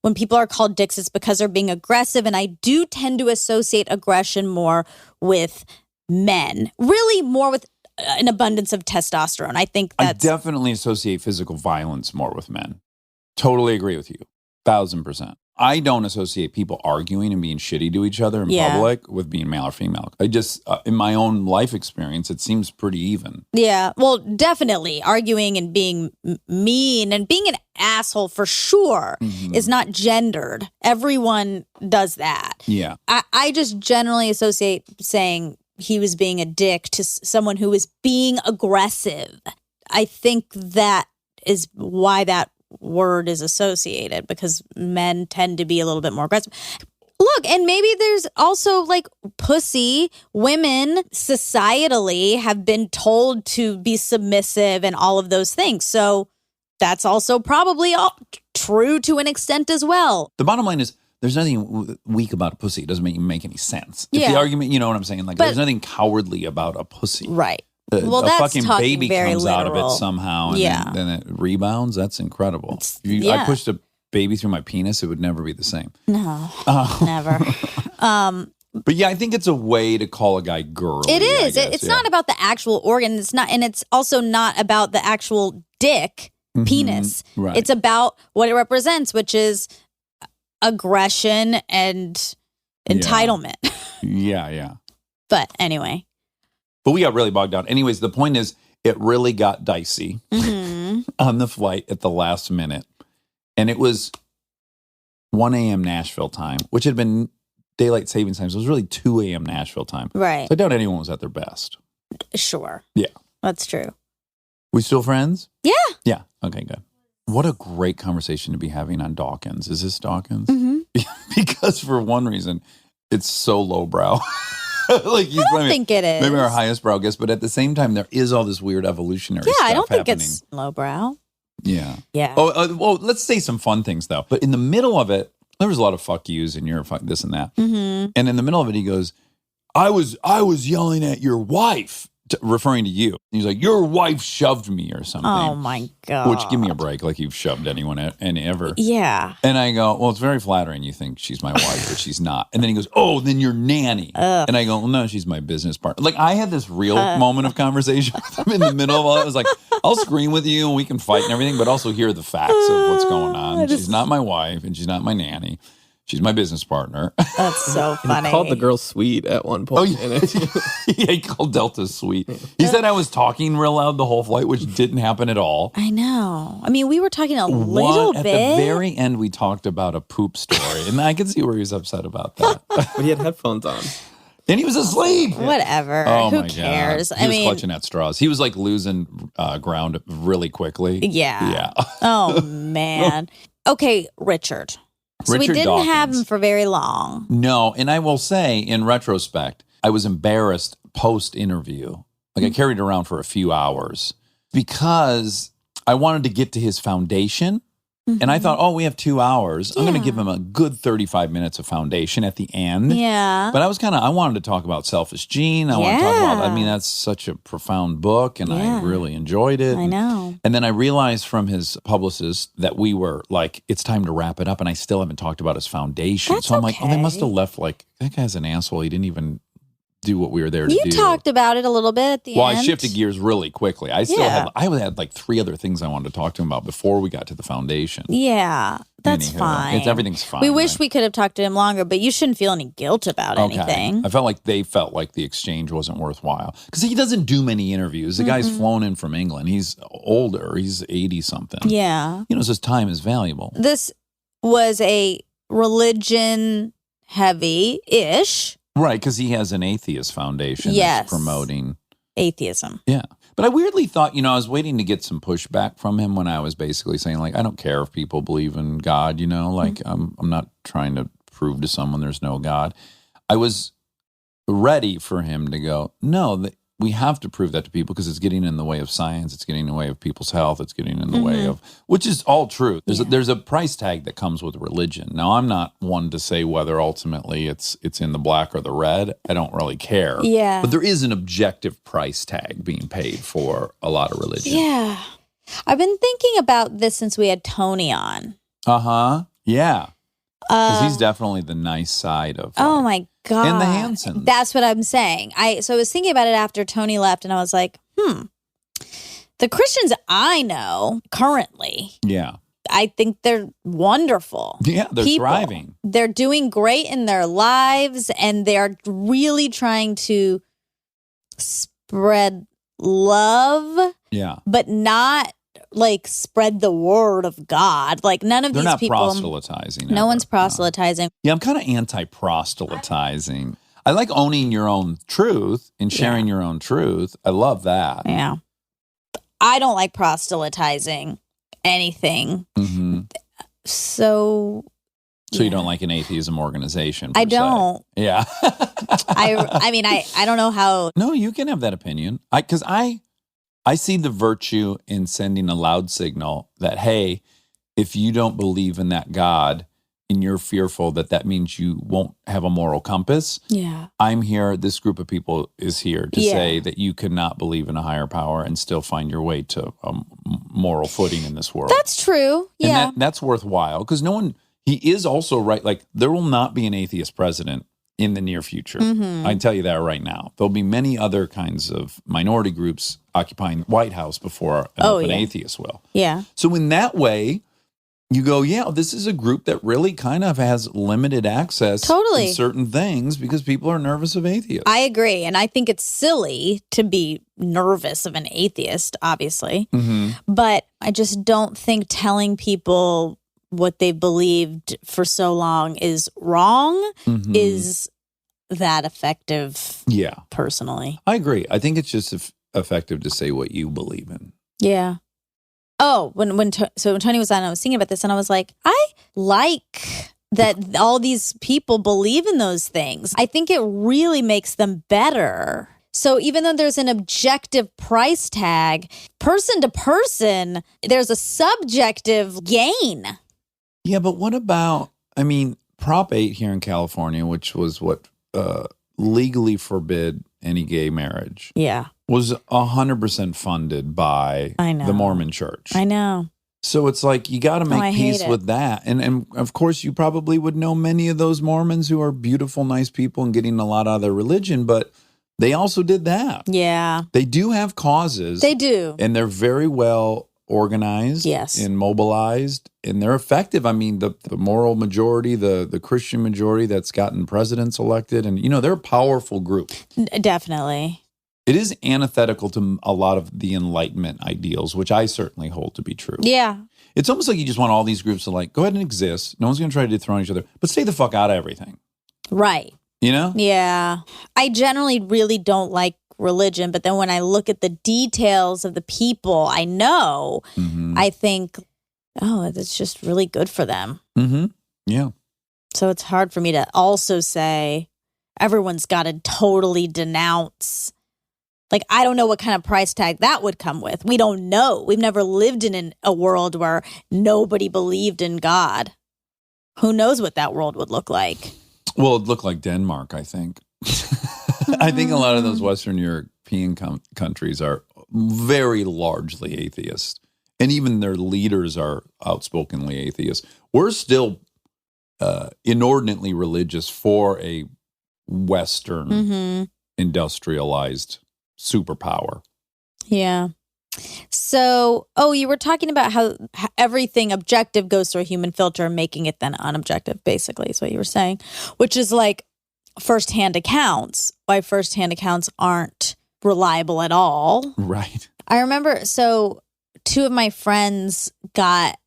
when people are called dicks, it's because they're being aggressive. And I do tend to associate aggression more with men, really more with an abundance of testosterone. I think I that's definitely associate physical violence more with men. Totally agree with you. 1,000%. I don't associate people arguing and being shitty to each other in public with being male or female. I just, in my own life experience, it seems pretty even. Yeah, well, definitely arguing and being mean and being an asshole for sure is not gendered. Everyone does that. Yeah. I just generally associate saying he was being a dick to someone who was being aggressive. I think that is why that word is associated, because men tend to be a little bit more aggressive. Look, and maybe there's also like pussy. Women societally have been told to be submissive and all of those things. So that's also probably all true to an extent as well. The bottom line is there's nothing weak about a pussy. It doesn't make any sense. If Yeah. the argument, you know what I'm saying? Like, there's nothing cowardly about a pussy. Right. A That's fucking talking baby very comes out of literal. it somehow and then it rebounds. That's incredible. I pushed a baby through my penis, it would never be the same. No, never. But yeah, I think it's a way to call a guy girly. It is. I guess, It's not about the actual organ. It's not, and it's also not about the actual dick, penis. Right. It's about what it represents, which is aggression and entitlement. Yeah. But anyway. But we got really bogged down. Anyways, the point is, it really got dicey on the flight at the last minute. And it was 1 a.m. Nashville time, which had been daylight savings time. So it was really 2 a.m. Nashville time. Right. So I doubt anyone was at their best. Sure. Yeah. That's true. We still friends? Yeah. Yeah. Okay, good. What a great conversation to be having on Dawkins. Is this Dawkins? Because for one reason, it's so lowbrow. Like he's I don't think it is. maybe our highest brow guest, but at the same time, there is all this weird evolutionary stuff I don't think happening. it's lowbrow. Yeah. Yeah. Oh, well, let's say some fun things, though. But in the middle of it, there was a lot of fuck yous and you're fuck this and that. And in the middle of it, he goes, I was yelling at your wife, referring to you. He's like, your wife shoved me or something. Oh, my God. Which, give me a break, like you've shoved anyone and ever. Yeah. And I go, well, it's very flattering. You think she's my wife, but she's not. And then he goes, oh, then you're nanny. And I go, well, no, she's my business partner. Like I had this real moment of conversation with him in the middle of all it. I was like, I'll scream with you and we can fight and everything, but also hear the facts of what's going on. She's not my wife and she's not my nanny. She's my business partner. That's so funny. He called the girl sweet at one point. Oh, yeah, he called Delta sweet. He said I was talking real loud the whole flight, which didn't happen at all. I know. I mean, we were talking a little bit. At the very end, we talked about a poop story, and I could see where he was upset about that. But he had headphones on. And he was asleep. Whatever. Oh, Who my cares? God. He was clutching at straws. He was like losing ground really quickly. Yeah. Oh, man. Okay, Richard. So we Richard didn't have Dawkins. him for very long. No, and I will say, in retrospect, I was embarrassed post-interview. Like I carried it around for a few hours because I wanted to get to his foundation. And I thought, oh, we have 2 hours. I'm going to give him a good 35 minutes of foundation at the end. Yeah. But I wanted to talk about Selfish Gene. I want to talk about, I mean, that's such a profound book and I really enjoyed it. I know. And then I realized from his publicist that we were like, it's time to wrap it up. And I still haven't talked about his foundation. That's so I'm like, oh, they must have okay. left like, that guy's an asshole. He didn't even do what we were there to do. You talked about it a little bit at the Well, end. I shifted gears really quickly. I had like 3 other things I wanted to talk to him about before we got to the foundation. Yeah, that's Anywho, fine. Everything's fine. We wish right? we could have talked to him longer, but you shouldn't feel any guilt about anything. I felt like they felt like the exchange wasn't worthwhile because he doesn't do many interviews. The guy's flown in from England. He's older. He's 80 something. Yeah. You know, so his time is valuable. This was a religion heavy-ish Right, because he has an atheist foundation Yes. that's promoting. atheism. Yeah. But I weirdly thought, I was waiting to get some pushback from him when I was basically saying, like, I don't care if people believe in God, like I'm not trying to prove to someone there's no God. I was ready for him to go, no, we have to prove that to people because it's getting in the way of science. It's getting in the way of people's health. It's getting in the way of, which is all true. There's a price tag that comes with religion. Now, I'm not one to say whether ultimately it's in the black or the red. I don't really care. Yeah. But there is an objective price tag being paid for a lot of religion. Yeah. I've been thinking about this since we had Tony on. Uh-huh. Yeah. Because he's definitely the nice side of Oh my God. And the Hansons. That's what I'm saying. So I was thinking about it after Tony left and I was like, the Christians I know currently, Yeah. I think they're wonderful. Yeah, they're people. thriving. They're doing great in their lives and they're really trying to spread love, Yeah. but not like spread the word of God. Like none of They're these not people. proselytizing. No ever. one's proselytizing. Yeah, I'm kind of anti-proselytizing. I like owning your own truth and sharing your own truth. I love that. Yeah. I don't like proselytizing anything. Mm-hmm. So So you don't like an atheism organization? I per se. don't. Yeah. I mean, I don't know how. No, you can have that opinion. Because I see the virtue in sending a loud signal that, hey, if you don't believe in that God, and you're fearful that means you won't have a moral compass. Yeah. I'm here, this group of people is here to Yeah. say that you cannot believe in a higher power and still find your way to a moral footing in this world. That's true. Yeah. And that's worthwhile because he is also right. Like, there will not be an atheist president in the near future. Mm-hmm. I can tell you that right now. There'll be many other kinds of minority groups occupying the White House before an open atheist will. Yeah. So in that way, you go, yeah, this is a group that really kind of has limited access Totally. to certain things because people are nervous of atheists. I agree. And I think it's silly to be nervous of an atheist, obviously. Mm-hmm. But I just don't think telling people what they believed for so long is wrong Mhm. is that effective, Yeah, personally. I agree. I think it's just effective to say what you believe in. Yeah. Oh, when Tony was on, I was thinking about this and I was like, I like that all these people believe in those things. I think it really makes them better. So even though there's an objective price tag, person to person, there's a subjective gain. Yeah, but what about, Prop 8 here in California, which was what legally forbid any gay marriage, Yeah, was 100% funded by I know. the Mormon Church. I know. So it's like you got to make I peace hate it. with that. And of course, you probably would know many of those Mormons who are beautiful, nice people and getting a lot out of their religion, but they also did that. Yeah, They do have causes. they do. And they're very well organized Yes. and mobilized, and they're effective. I mean, the moral majority, the Christian majority that's gotten presidents elected, and, they're a powerful group. Definitely. It is antithetical to a lot of the Enlightenment ideals, which I certainly hold to be true. Yeah. It's almost like you just want all these groups to go ahead and exist. No one's going to try to dethrone each other, but stay the fuck out of everything. Right. Yeah. I generally really don't like religion, but then when I look at the details of the people I know, Mm-hmm. I think, oh, it's just really good for them. Mm-hmm. Yeah. So it's hard for me to also say everyone's got to totally denounce. Like, I don't know what kind of price tag that would come with. We don't know. We've never lived in a world where nobody believed in God. Who knows what that world would look like? Well, it looked like Denmark, I think. I think a lot of those Western European countries are very largely atheist. And even their leaders are outspokenly atheist. We're still inordinately religious for a Western Mm-hmm. industrialized superpower. Yeah. So, you were talking about how everything objective goes through a human filter, making it then unobjective, basically, is what you were saying, which is like firsthand accounts, why firsthand accounts aren't reliable at all. Right. I remember, so two of my friends got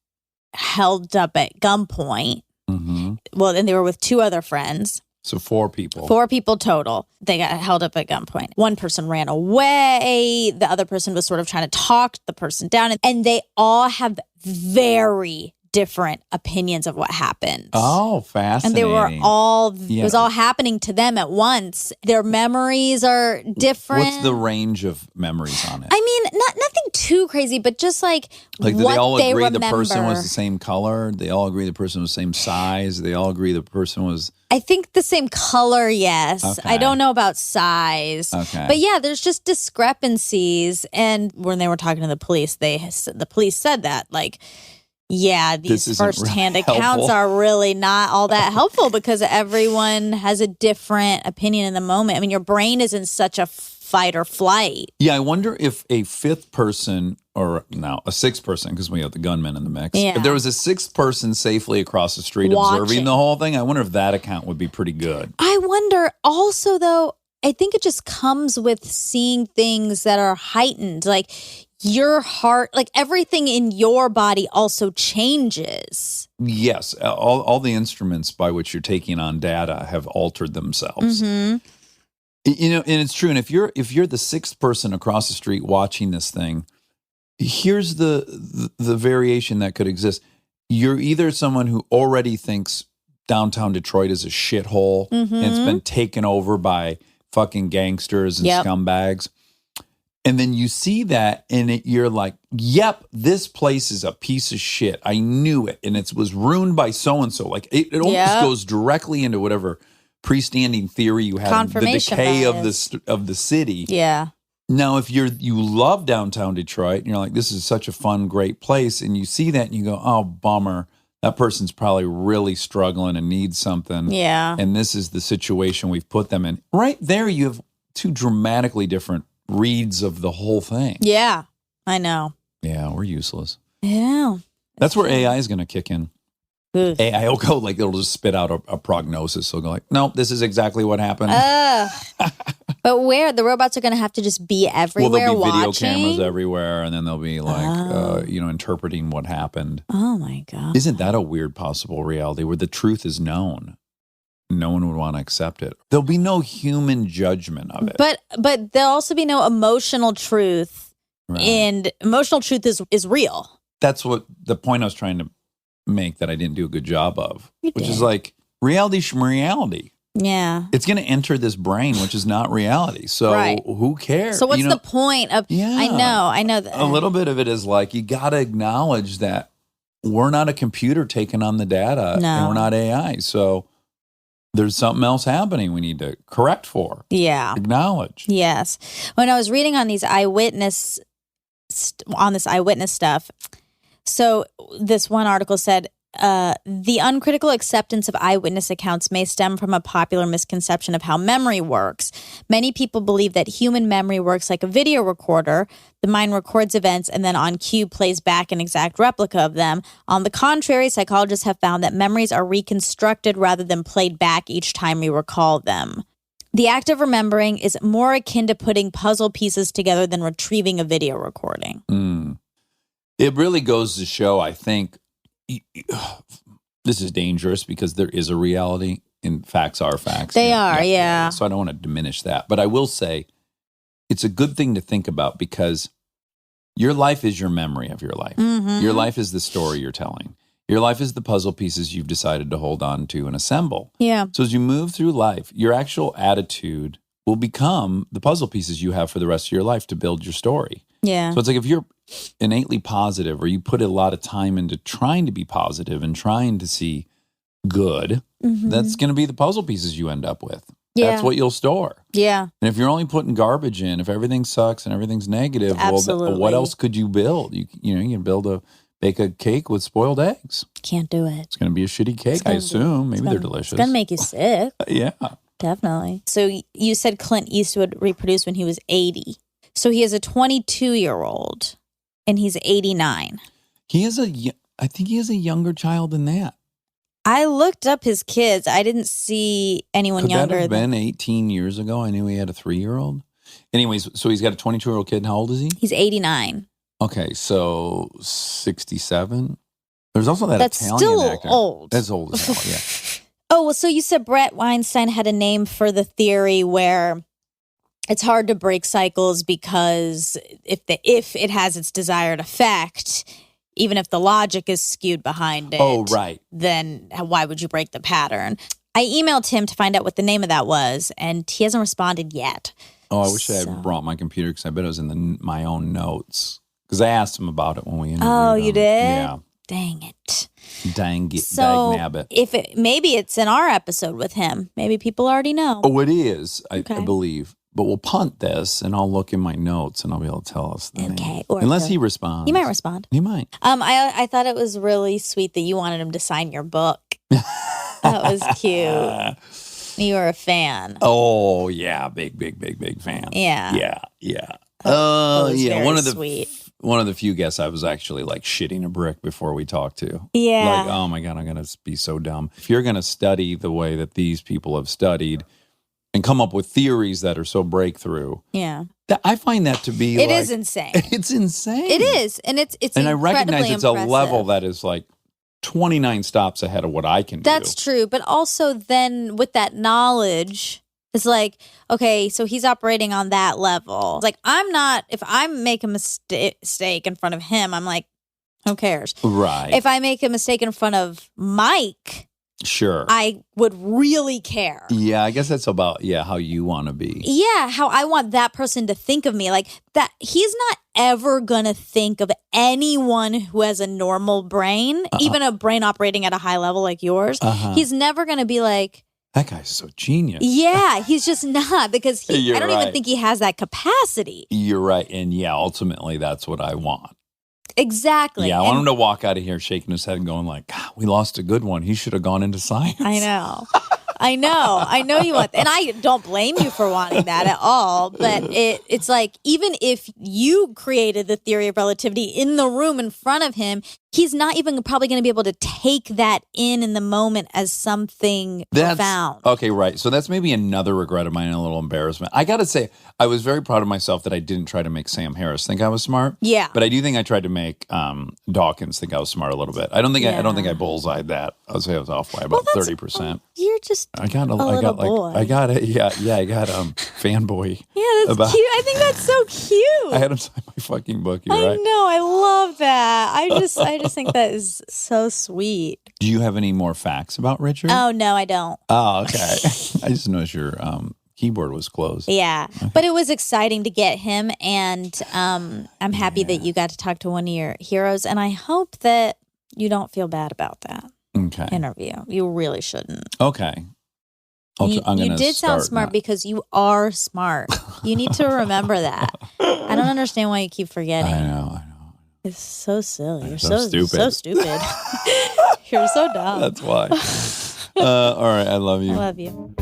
held up at gunpoint. Mm-hmm. Well, and they were with two other friends. So 4 people. 4 people total. They got held up at gunpoint. One person ran away. The other person was sort of trying to talk the person down. And they all have very different opinions of what happened. Oh, fascinating. And they were all, Yeah. it was all happening to them at once. Their memories are different. What's the range of memories on it? I mean, nothing too crazy, but just like do what they all agree remember. the person was the same color? They all agree the person was the same size? They all agree the person was... I think the same color, yes. Okay. I don't know about size. Okay. But yeah, there's just discrepancies. And when they were talking to the police, the police said that, like, yeah, This these isn't firsthand really accounts helpful. are really not all that helpful because everyone has a different opinion in the moment. I mean, your brain is in such a fight or flight. Yeah, I wonder if a 5th person, or now a 6th person, because we have the gunman in the mix. Yeah. If there was a 6th person safely across the street observing Watching. the whole thing, I wonder if that account would be pretty good. I wonder also, though, I think it just comes with seeing things that are heightened. Like your heart, like everything in your body also changes. Yes, all the instruments by which you're taking on data have altered themselves. Mm-hmm. And it's true. And if you're the 6th person across the street watching this thing, here's the variation that could exist. You're either someone who already thinks downtown Detroit is a shithole and it's been taken over by fucking gangsters and Yep. scumbags. And then you see that and you're like, yep, this place is a piece of shit. I knew it. And it was ruined by so-and-so. Like it almost goes directly into whatever freestanding theory you had, the decay of the city. Yeah. Now, if you love downtown Detroit and you're like, this is such a fun, great place, and you see that and you go, oh, bummer. That person's probably really struggling and needs something. Yeah. And this is the situation we've put them in. Right there, you have two dramatically different reads of the whole thing. Yeah. I know. Yeah, we're useless. Yeah. That's where AI is going to kick in. Ugh. AI will go like, it'll just spit out a prognosis. It'll go like, nope, this is exactly what happened. But where the robots are going to have to just be everywhere Well, there'll be video watching? cameras everywhere, and then they'll be like, interpreting what happened. Oh my God. Isn't that a weird possible reality where the truth is known? No one would want to accept it. There'll be no human judgment of it. But there'll also be no emotional truth. Right. And emotional truth is real. That's what the point I was trying to make that I didn't do a good job of, You which did. is like reality from reality. Yeah. It's going to enter this brain, which is not reality. So Right. who cares? So what's the point of? Yeah. I know that. A little bit of it is like, you got to acknowledge that we're not a computer taking on the data, No. and we're not AI. So there's something else happening we need to correct for, Yeah. acknowledge. Yes. When I was reading on these eyewitness stuff, so this one article said, the uncritical acceptance of eyewitness accounts may stem from a popular misconception of how memory works. Many people believe that human memory works like a video recorder. The mind records events and then on cue plays back an exact replica of them. On the contrary, psychologists have found that memories are reconstructed rather than played back each time we recall them. The act of remembering is more akin to putting puzzle pieces together than retrieving a video recording. It really goes to show, I think, this is dangerous because there is a reality and facts are facts. They are, yeah. So I don't want to diminish that. But I will say it's a good thing to think about because your life is your memory of your life. Mm-hmm. Your life is the story you're telling. Your life is the puzzle pieces you've decided to hold on to and assemble. Yeah. So as you move through life, your actual attitude will become the puzzle pieces you have for the rest of your life to build your story. Yeah. So it's like if you're innately positive or you put a lot of time into trying to be positive and trying to see good, that's going to be the puzzle pieces you end up with. Yeah. That's what you'll store. Yeah. And if you're only putting garbage in, if everything sucks and everything's negative, Absolutely. well, what else could you build? You can bake a cake with spoiled eggs. Can't do it. It's going to be a shitty cake, I assume. Maybe they're delicious. It's going to make you sick. Yeah. Definitely. So you said Clint Eastwood reproduced when he was 80. So he has a 22-year-old and he's 89. I think he has a younger child than that. I looked up his kids. I didn't see anyone Could younger that have been 18 years ago? I knew he had a 3-year-old. Anyways, so he's got a 22-year-old kid. And how old is he? He's 89. Okay, so 67. There's also that That's Italian still actor. old. That's old as hell, yeah. Oh, well, so you said Brett Weinstein had a name for the theory where it's hard to break cycles because if it has its desired effect, even if the logic is skewed behind it, Oh, right. then why would you break the pattern? I emailed him to find out what the name of that was, and he hasn't responded yet. Oh, I wish I had brought my computer because I bet it was in my own notes. Because I asked him about it when we interviewed Oh, him. you did? Yeah. Dang it. Dang it. So Dag-nabbit. maybe it's in our episode with him. Maybe people already know. Oh, it is, I Okay. believe. But we'll punt this, and I'll look in my notes, and I'll be able to tell us the name. Okay, or Unless the- he responds. He might respond. He might. I thought it was really sweet that you wanted him to sign your book. That was cute. You were a fan. Oh, yeah. Big fan. Yeah. Yeah. That was yeah. very One of the sweet. one of the few guests I was actually like shitting a brick before we talked to. Yeah. Like, oh my God, I'm going to be so dumb. If you're going to study the way that these people have studied and come up with theories that are so breakthrough, Yeah. I find that to be It like, is insane. It's insane. It is. And it's And I recognize incredibly it's a impressive. level that is like 29 stops ahead of what I can do. That's true. But also then with that knowledge, it's like, okay, so he's operating on that level. It's like, if I make a mistake in front of him, I'm like, who cares? Right. If I make a mistake in front of Mike, Sure. I would really care. Yeah, I guess that's about how you want to be. Yeah, how I want that person to think of me. Like that he's not ever gonna think of anyone who has a normal brain, even a brain operating at a high level like yours. He's never gonna be like, that guy's so genius. yeah, he's just not, because You're I don't right. even think he has that capacity. You're right. And ultimately that's what I want. Exactly. Yeah, I want And him to walk out of here shaking his head and going like, God, we lost a good one. He should have gone into science. I know. I know you want, and I don't blame you for wanting that at all. But it's like, even if you created the theory of relativity in the room in front of him, he's not even probably going to be able to take that in the moment as something profound. Okay, right. So that's maybe another regret of mine and a little embarrassment. I got to say, I was very proud of myself that I didn't try to make Sam Harris think I was smart. Yeah. But I do think I tried to make Dawkins think I was smart a little bit. I don't think I bullseyed that. I would say I was off by about 30%. You're just I got boy. I got it. Yeah, I got fanboy. Yeah, that's cute. I think that's so cute. I had him sign my fucking book. You're I right. know. I love that. I just think that is so sweet. Do you have any more facts about Richard? Oh no, I don't. Oh, okay. I just noticed your keyboard was closed. Yeah, but it was exciting to get him, and I'm happy that you got to talk to one of your heroes, and I hope that you don't feel bad about that interview. You really shouldn't. Okay. You did sound smart because you are smart. You need to remember that. I don't understand why you keep forgetting. I know. It's so silly. You're so stupid. So stupid. You're so dumb. That's why. All right. I love you. I love you.